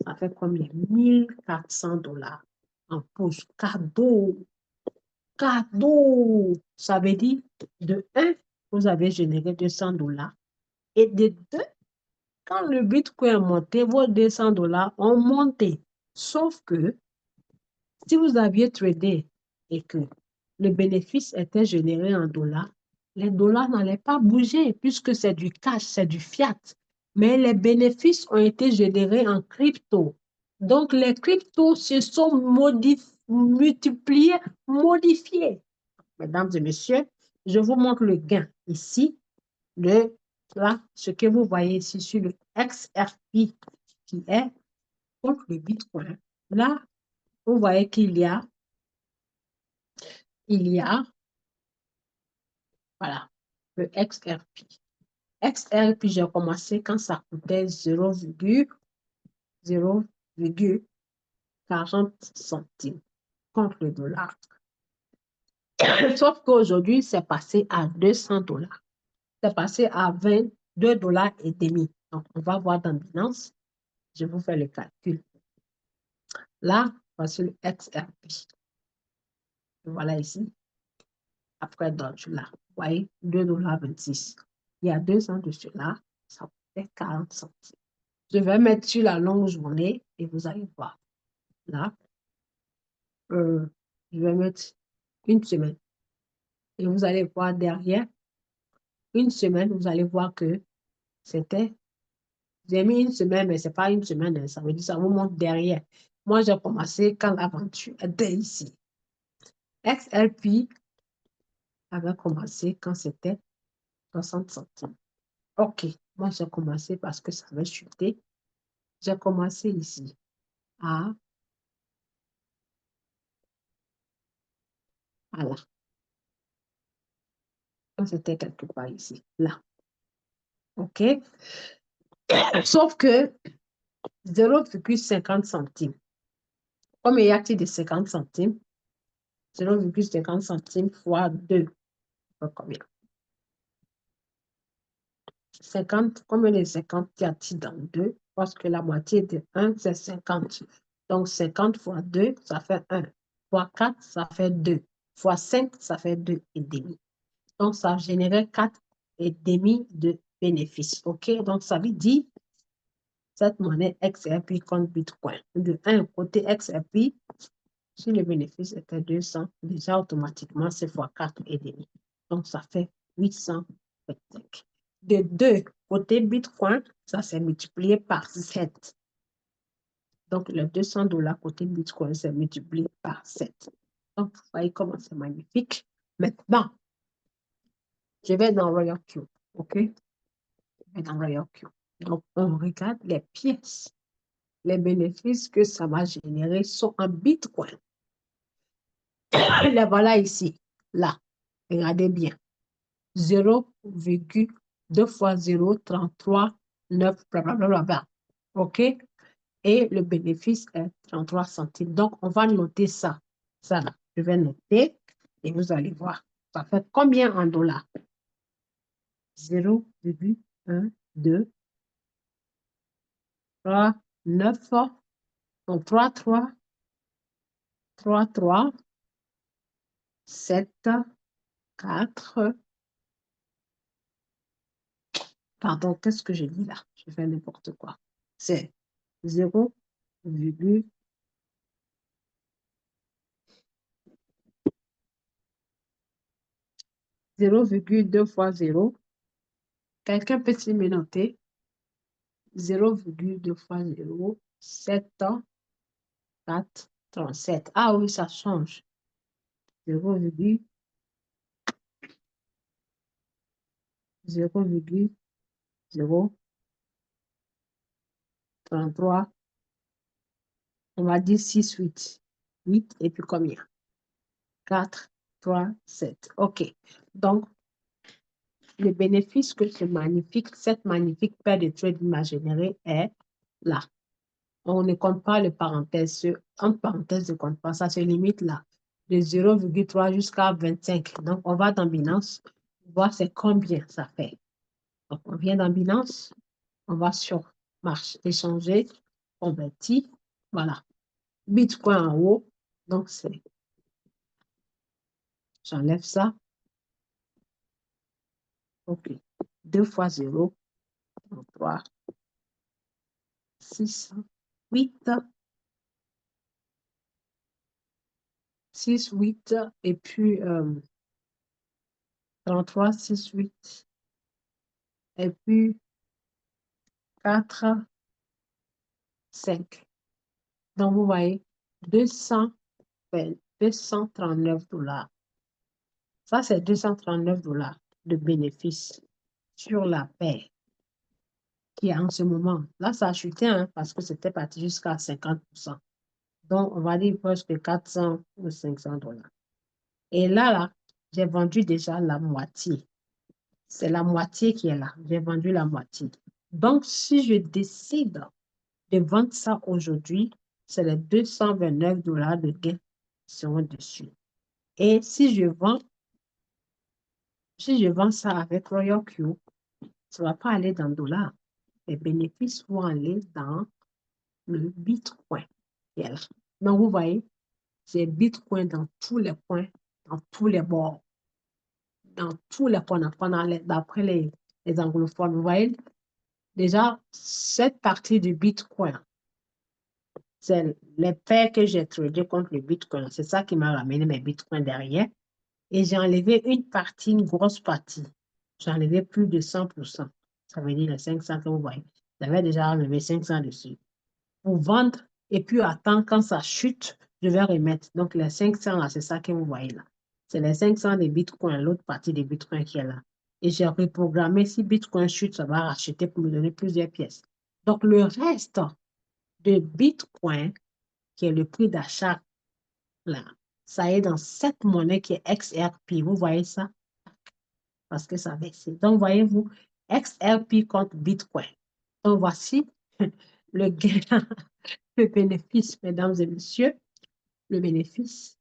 ça fait combien? $1 400 en poche. Cadeau. Cadeau. Ça veut dire, de 1, vous avez généré $200. Et de 2, quand le Bitcoin est monté, vos $200 ont monté. Sauf que, si vous aviez tradé et que le bénéfice était généré en dollars, les dollars n'allaient pas bouger puisque c'est du cash, c'est du fiat. Mais les bénéfices ont été générés en crypto. Donc, les cryptos se sont multipliés, modifiés. Mesdames et messieurs, je vous montre le gain ici. Là, ce que vous voyez ici sur le XRP qui est contre le Bitcoin. Là, vous voyez qu'il y a, voilà, le XRP. XRP, j'ai commencé quand ça coûtait 0,40 centimes contre le dollar. Sauf qu'aujourd'hui, c'est passé à $200. C'est passé à $22,50. Donc, on va voir dans Binance. Je vous fais le calcul. Là, voici le XRP. Voilà ici. Après Dodge, là. Vous voyez, $2,26. Il y a 2 ans de cela, ça coûtait 40 centimes. Je vais mettre sur la longue journée et vous allez voir. Là, je vais mettre une semaine. Et vous allez voir derrière, une semaine, vous allez voir que c'était, j'ai mis une semaine, mais ce n'est pas une semaine, hein, ça veut dire ça vous montre derrière. Moi, j'ai commencé quand l'aventure était ici. XLP avait commencé quand c'était 60 centimes. OK, moi, j'ai commencé parce que ça avait chuté. J'ai commencé ici à, voilà, c'était quelque part ici, là. OK? Sauf que 0,50 centimes. Combien y a-t-il de 50 centimes? 0,50 centimes fois 2. Combien? 50, combien de 50 y a-t-il dans 2? Parce que la moitié de 1, c'est 50. Donc, 50 fois 2, ça fait 1. Fois 4, ça fait 2. Fois 5, ça fait 2 et demi. Donc, ça générait 4 et demi de bénéfices. OK? Donc, ça veut dire cette monnaie XRP contre Bitcoin. De 1 côté XRP, si le bénéfice était 200, déjà automatiquement, c'est fois 4 et demi. Donc, ça fait 825. De 2 côté Bitcoin, ça s'est multiplié par 7. Donc, les $200 côté Bitcoin, c'est multiplié par 7. Donc, vous voyez comment c'est magnifique. Maintenant, je vais dans Royal Q. OK? Je vais dans Royal Q. Donc, on regarde les pièces. Les bénéfices que ça va générer sont en Bitcoin. Les voilà ici. Là. Regardez bien. 0,2 fois 0, 33, 9, blablabla. OK? Et le bénéfice est 33 centimes. Donc, on va noter ça. Ça, là. Je vais noter et vous allez voir. Ça fait combien en dollars? 0,1, 2, 3, 9, donc 3, 3, 3, 3, 7, 4. Pardon, qu'est-ce que j'ai dit là? Je fais n'importe quoi. C'est 0,2 fois 0. Quelqu'un peut-il me noter? 0,2 fois 0, 7, 4, 37. Ah oui, ça change. 0,0, 33. On va dire 6, 8. 8 et puis combien? 4, 3, 7. OK. Donc, le bénéfice que cette magnifique paire de trades m'a généré est là. On ne compte pas les parenthèses. Entre parenthèses, on ne compte pas. Ça se limite là. De 0,3 jusqu'à 25. Donc, on va dans Binance. Voir c'est combien ça fait. Donc, on vient dans Binance. On va sur marche, échanger, convertir. Voilà. Bitcoin en haut. Donc, c'est, j'enlève ça. OK. 2 fois 0, 3, 6, 8, 6, 8, et puis 33, 6, 8, et puis 4, 5. Donc, vous voyez, 200, 239 $. Ça, c'est 239 $ de bénéfice sur la paire qui est en ce moment. Là, ça a chuté parce que c'était parti jusqu'à 50%. Donc, on va dire presque 400 ou 500 $. Et là, j'ai vendu déjà la moitié. C'est la moitié qui est là. J'ai vendu la moitié. Donc, si je décide de vendre ça aujourd'hui, c'est les 229 $ de gain qui seront dessus. Et si je vends ça avec Royal Q, ça ne va pas aller dans le dollar. Les bénéfices vont aller dans le Bitcoin. Donc, vous voyez, c'est Bitcoin dans tous les points, dans tous les bords, dans tous les points, d'après les anglophones. Vous voyez, déjà, cette partie du Bitcoin, c'est les paires que j'ai tradées contre le Bitcoin. C'est ça qui m'a ramené mes Bitcoins derrière. Et j'ai enlevé une partie, une grosse partie. J'ai enlevé plus de 100%. Ça veut dire les 500 que vous voyez. J'avais déjà enlevé 500 dessus. Pour vendre et puis attendre quand ça chute, je vais remettre. Donc les 500 là, c'est ça que vous voyez là. C'est les 500 des Bitcoin, l'autre partie des Bitcoins qui est là. Et j'ai reprogrammé, si Bitcoin chute, ça va racheter pour me donner plusieurs pièces. Donc le reste de Bitcoin, qui est le prix d'achat là, ça est dans cette monnaie qui est XRP. Vous voyez ça? parce que ça baisse. Donc, voyez-vous, XRP contre Bitcoin. Donc, voici le gain, le bénéfice, mesdames et messieurs, le bénéfice,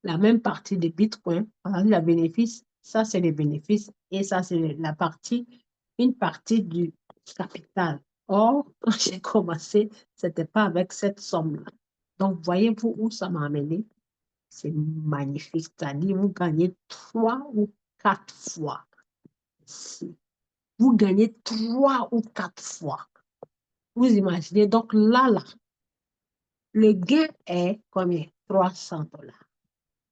la même partie de Bitcoin, le bénéfice, ça c'est le bénéfice et ça c'est la partie, une partie du capital. Or, quand j'ai commencé, ce n'était pas avec cette somme-là. Donc, voyez-vous où ça m'a amené? C'est magnifique. C'est-à-dire, vous gagnez 3 ou 4 fois. Vous gagnez 3 ou 4 fois. Vous imaginez, donc là, le gain est combien? 300 $.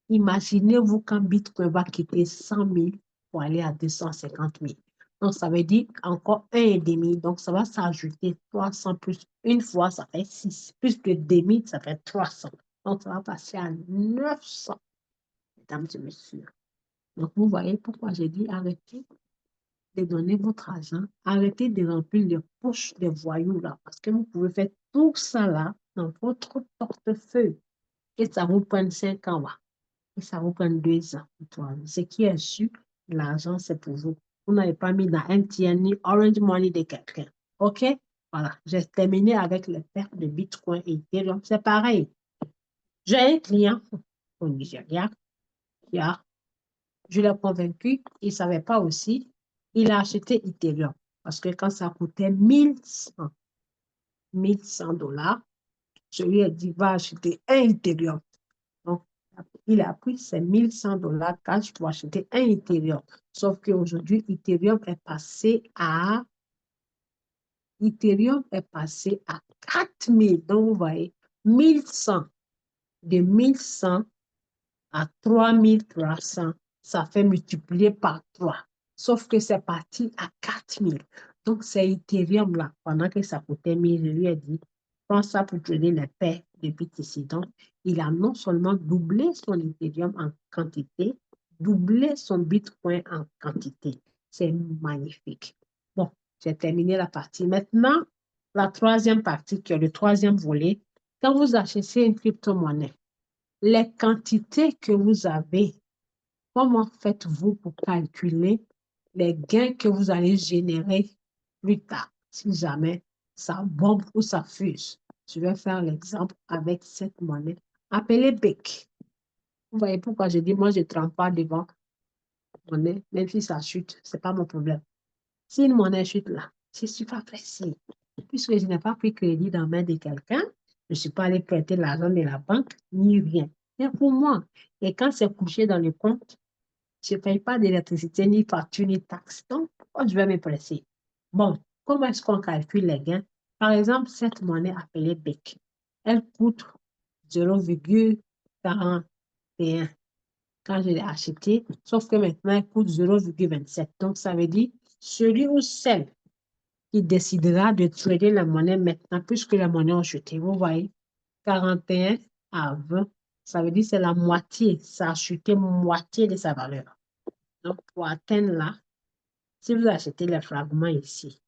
Imaginez-vous quand Bitcoin va quitter 100 000 pour aller à 250 000. Donc, ça veut dire encore 1,5. Donc, ça va s'ajouter 300 plus une fois, ça fait 6. Plus que demi, ça fait 300. Donc, ça va passer à 900, mesdames et messieurs. Donc, vous voyez pourquoi j'ai dit arrêtez de donner votre argent, arrêtez de remplir les poches des voyous là, parce que vous pouvez faire tout ça là dans votre portefeuille et ça vous prend 5 ans là, et ça vous prend 2 ans. Ce qui est sûr, l'argent c'est pour vous. Vous n'avez pas mis dans MTN ni Orange Money de quelqu'un. OK? Voilà, j'ai terminé avec les pertes de Bitcoin et Ethereum. C'est pareil. J'ai un client au Nigeria qui a je l'ai convaincu, il ne savait pas aussi. Il a acheté Ethereum parce que quand ça coûtait 1100 $, je lui ai dit, va acheter un Ethereum. Donc, il a pris ses 1100 $ cash pour acheter un Ethereum. Sauf qu'aujourd'hui, Ethereum est passé à 4000. Donc, vous voyez, 1100, de 1100 à 3300, ça fait multiplier par 3. Sauf que c'est parti à 4000. Donc, c'est Ethereum là, pendant que ça coûtait 1000, je lui ai dit, prends ça pour trader les paires de BTC. Donc, il a non seulement doublé son Ethereum en quantité, doublé son Bitcoin en quantité. C'est magnifique. Bon, j'ai terminé la partie. Maintenant, la troisième partie, qui est le troisième volet, quand vous achetez une crypto-monnaie, les quantités que vous avez, comment faites-vous pour calculer les gains que vous allez générer plus tard, si jamais ça bombe ou ça fuse? Je vais faire l'exemple avec cette monnaie appelée BEC. Vous voyez pourquoi je dis, moi, je ne trempe pas devant monnaie, même si ça chute, ce n'est pas mon problème. Si une monnaie chute là, je ne suis pas pressée. Puisque je n'ai pas pris crédit dans la main de quelqu'un, je ne suis pas allé prêter l'argent de la banque, ni rien. C'est pour moi. Et quand c'est couché dans le compte, je ne paye pas d'électricité, ni facture, ni taxe. Donc, pourquoi je vais me presser? Bon, comment est-ce qu'on calcule les gains? Par exemple, cette monnaie appelée BEC, elle coûte 0,41 quand je l'ai achetée, sauf que maintenant, elle coûte 0,27. Donc, ça veut dire, celui ou celle qui décidera de trader la monnaie maintenant, puisque la monnaie a chuté, vous voyez, 41 à 20, ça veut dire c'est la moitié, ça a chuté moitié de sa valeur. Donc, pour atteindre là, si vous achetez les fragments ici,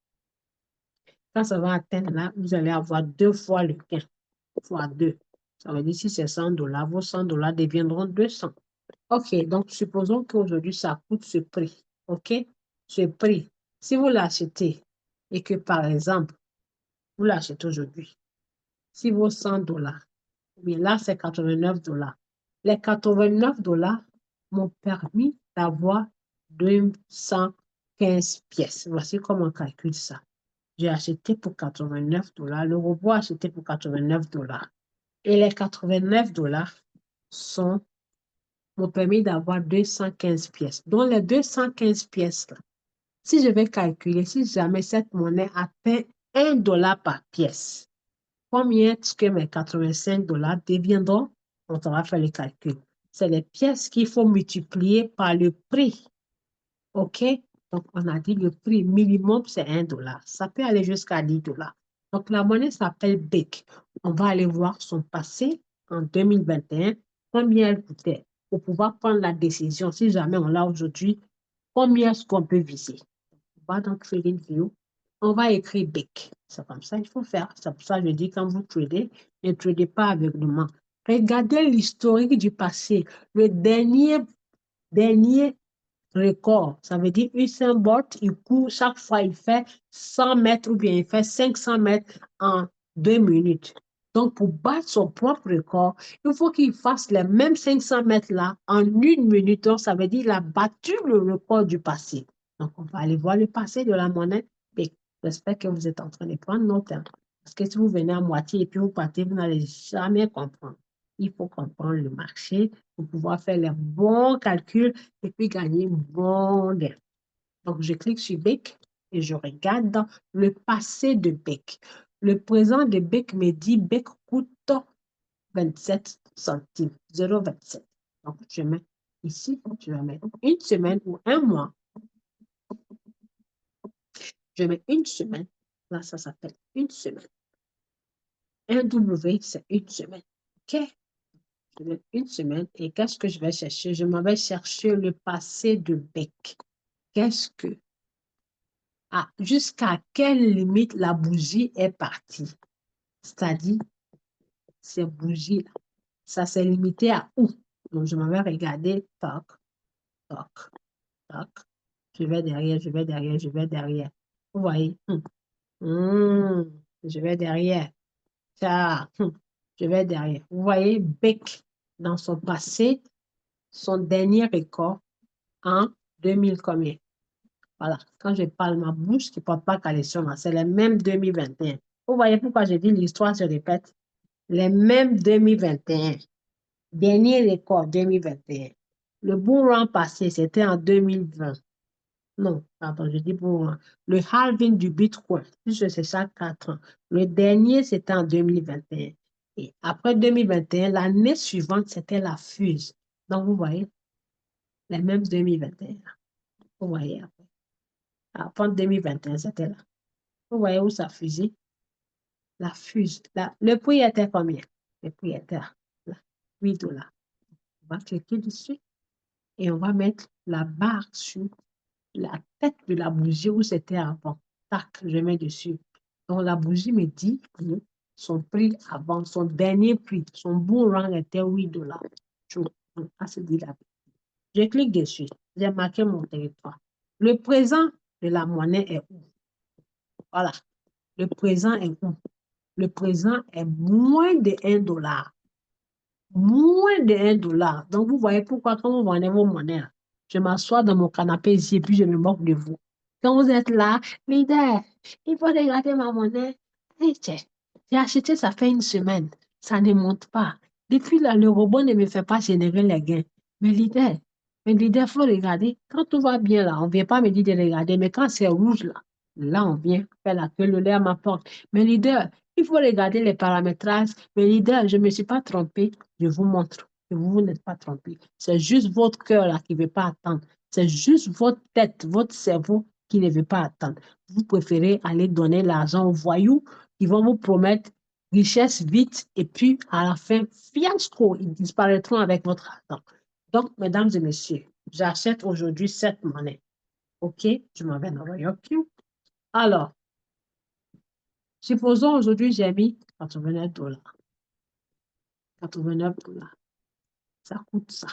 quand ça va atteindre là, vous allez avoir 2 fois le gain, fois 2. Ça veut dire si c'est 100 $, vos 100 $ deviendront 200. OK, donc supposons qu'aujourd'hui, ça coûte ce prix. OK? Ce prix. Si vous l'achetez et que, par exemple, vous l'achetez aujourd'hui, si vos 100 $, mais là, c'est 89 $. Les 89 $ m'ont permis d'avoir 215 pièces. Voici comment on calcule ça. J'ai acheté pour 89 $, le robot a acheté pour 89 $. Et les 89 $ m'ont permis d'avoir 215 pièces. Donc, les 215 pièces, là, si je vais calculer, si jamais cette monnaie atteint 1 $ par pièce, combien est-ce que mes 85 $ deviendront? On va faire le calcul. C'est les pièces qu'il faut multiplier par le prix. OK? Donc, on a dit le prix minimum, c'est 1 $. Ça peut aller jusqu'à 10 $. Donc, la monnaie s'appelle BEC. On va aller voir son passé en 2021, combien elle coûtait pour pouvoir prendre la décision, si jamais on l'a aujourd'hui, combien est-ce qu'on peut viser. On va donc faire une vidéo. On va écrire BEC. C'est comme ça qu'il faut faire. C'est pour ça que je dis quand vous tradez, ne tradez pas aveuglément. Regardez l'historique du passé. Le dernier record. Ça veut dire Usain Bolt, il court chaque fois, il fait 100 mètres ou bien il fait 500 mètres en 2 minutes. Donc, pour battre son propre record, il faut qu'il fasse les mêmes 500 mètres-là en 1 minute. Donc, ça veut dire qu'il a battu le record du passé. Donc, on va aller voir le passé de la monnaie. Et j'espère que vous êtes en train de prendre note. Parce que si vous venez à moitié et puis vous partez, vous n'allez jamais comprendre. Il faut comprendre le marché pour pouvoir faire les bons calculs et puis gagner bon gain. Donc, je clique sur BEC et je regarde dans le passé de BEC. Le présent de BEC me dit BEC coûte 27 centimes, 0,27. Donc, je mets ici, je vais mettre une semaine ou un mois. Je mets une semaine. Là, ça s'appelle une semaine. Un W, c'est une semaine. OK? Je mets une semaine et qu'est-ce que je vais chercher? Je m'en vais chercher le passé de BEC. Qu'est-ce que jusqu'à quelle limite la bougie est partie. C'est-à-dire, ces bougies-là, ça s'est limité à où? Donc, je m'en vais regarder, toc, toc, toc. Je vais derrière, je vais derrière, je vais derrière. Vous voyez? Je vais derrière. Ça, je vais derrière. Vous voyez, Beck, dans son passé, son dernier record en 2000 combien? Voilà, quand je parle ma bouche qui ne porte pas correction, c'est les mêmes 2021. Vous voyez pourquoi je dis l'histoire se répète? Les mêmes 2021. Dernier record 2021. Le bull run passé, c'était en 2020. Non, pardon, je dis bull run. Le halving du Bitcoin, puisque c'est chaque 4 ans. Le dernier, c'était en 2021. Et après 2021, l'année suivante, c'était la fuse. Donc, vous voyez, les mêmes 2021. Vous voyez, après 2021, c'était là. Vous voyez où ça fusait? La fuse. Le prix était combien? Le prix était là, 8 $. On va cliquer dessus et on va mettre la barre sur la tête de la bougie où c'était avant. Tac, je mets dessus. Donc la bougie me dit que son prix avant, son dernier prix, son bon rang était 8 $. Je clique dessus. J'ai marqué mon territoire. Le présent de la monnaie est où? Voilà. Le présent est où? Le présent est moins de 1 $. Moins de 1 $. Donc, vous voyez pourquoi quand vous vendez vos monnaies, je m'assois dans mon canapé ici et puis je me moque de vous. Quand vous êtes là, leader, il faut regarder ma monnaie. Hey, j'ai acheté, ça fait une semaine. Ça ne monte pas. Depuis là, le robot ne me fait pas générer les gains. Mais leader, il faut regarder. Quand tout va bien là, on ne vient pas me dire de regarder. Mais quand c'est rouge là, on vient faire la queue, le lait à ma porte. Mais leader, il faut regarder les paramétrages. Mais leader, je ne me suis pas trompé. Je vous montre que vous n'êtes pas trompé. C'est juste votre cœur là qui ne veut pas attendre. C'est juste votre tête, votre cerveau qui ne veut pas attendre. Vous préférez aller donner l'argent aux voyous qui vont vous promettre richesse vite et puis à la fin, fiasco, ils disparaîtront avec votre argent. Donc, mesdames et messieurs, j'achète aujourd'hui cette monnaie. OK? Je m'en vais dans Royal Q. Alors, supposons aujourd'hui j'ai mis 89 $. 89 $. Ça coûte ça.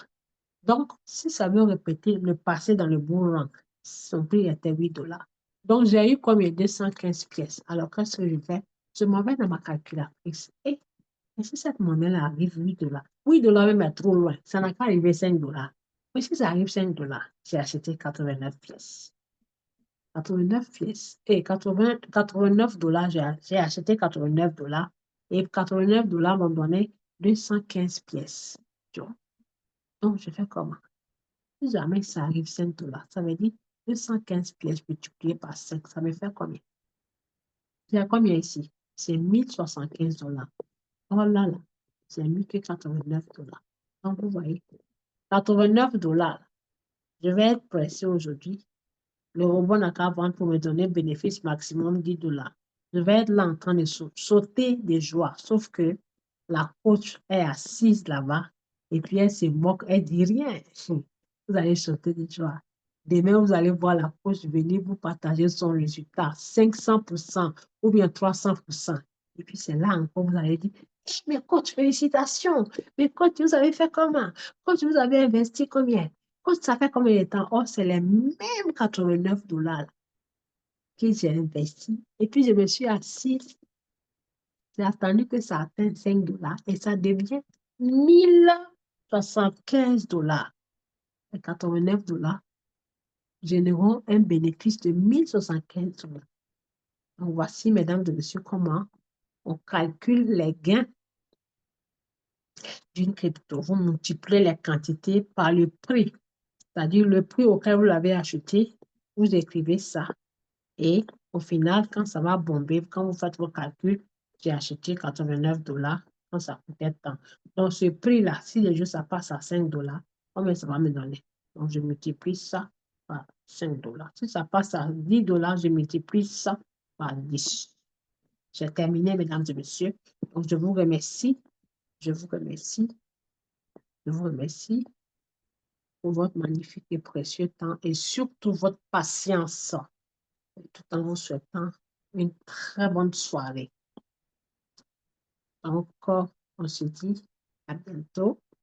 Donc, si ça veut répéter le passé dans le bon rang, son prix était 8 $. Donc, j'ai eu combien? 215 pièces. Alors, qu'est-ce que je fais? Je m'en vais dans ma calculatrice. Et si cette monnaie-là arrive 8 $? 8 $ même est trop loin. Ça n'a qu'à arriver 5 $. Mais si ça arrive 5 $, j'ai acheté 89 pièces. 89 pièces. Et 89 $, j'ai acheté 89 $. Et 89 $ m'ont donné 215 pièces. Donc, je fais comment? Si jamais ça arrive 5 $, ça veut dire 215 pièces multipliées par 5, ça me fait combien? C'est combien ici? C'est 1075 $. Oh là là, c'est mieux que 89 $. Donc, vous voyez, 89 $, je vais être pressé aujourd'hui. Le robot n'a qu'à vendre pour me donner bénéfice maximum 10 $. Je vais être là en train de sauter de joie, sauf que la coach est assise là-bas et puis elle se moque, elle dit rien. Vous allez sauter de joie. Demain, vous allez voir la coach venir vous partager son résultat, 500% ou bien 300%. Et puis c'est là encore, vous allez dire, mais coach, félicitations. Mais coach, vous avez fait comment? Coach, vous avez investi combien? Quand ça fait combien de temps? Oh, c'est les mêmes 89 dollars que j'ai investi. Et puis, je me suis assise, j'ai attendu que ça atteigne 5 dollars et ça devient 1075 dollars. Et 89 dollars générant un bénéfice de 1075 dollars. Donc, voici, mesdames et messieurs, comment on calcule les gains d'une crypto. Vous multipliez les quantités par le prix, c'est-à-dire le prix auquel vous l'avez acheté. Vous écrivez ça. Et au final, quand ça va bomber, quand vous faites vos calculs, j'ai acheté 89 dollars quand ça coûtait tant. Donc, ce prix-là, si le jour ça passe à 5 dollars, combien ça va me donner? Donc, je multiplie ça par 5 dollars. Si ça passe à 10 dollars, je multiplie ça par 10. J'ai terminé, mesdames et messieurs. Donc, je vous remercie. Je vous remercie. Je vous remercie pour votre magnifique et précieux temps et surtout votre patience, tout en vous souhaitant une très bonne soirée. Donc, on se dit à bientôt.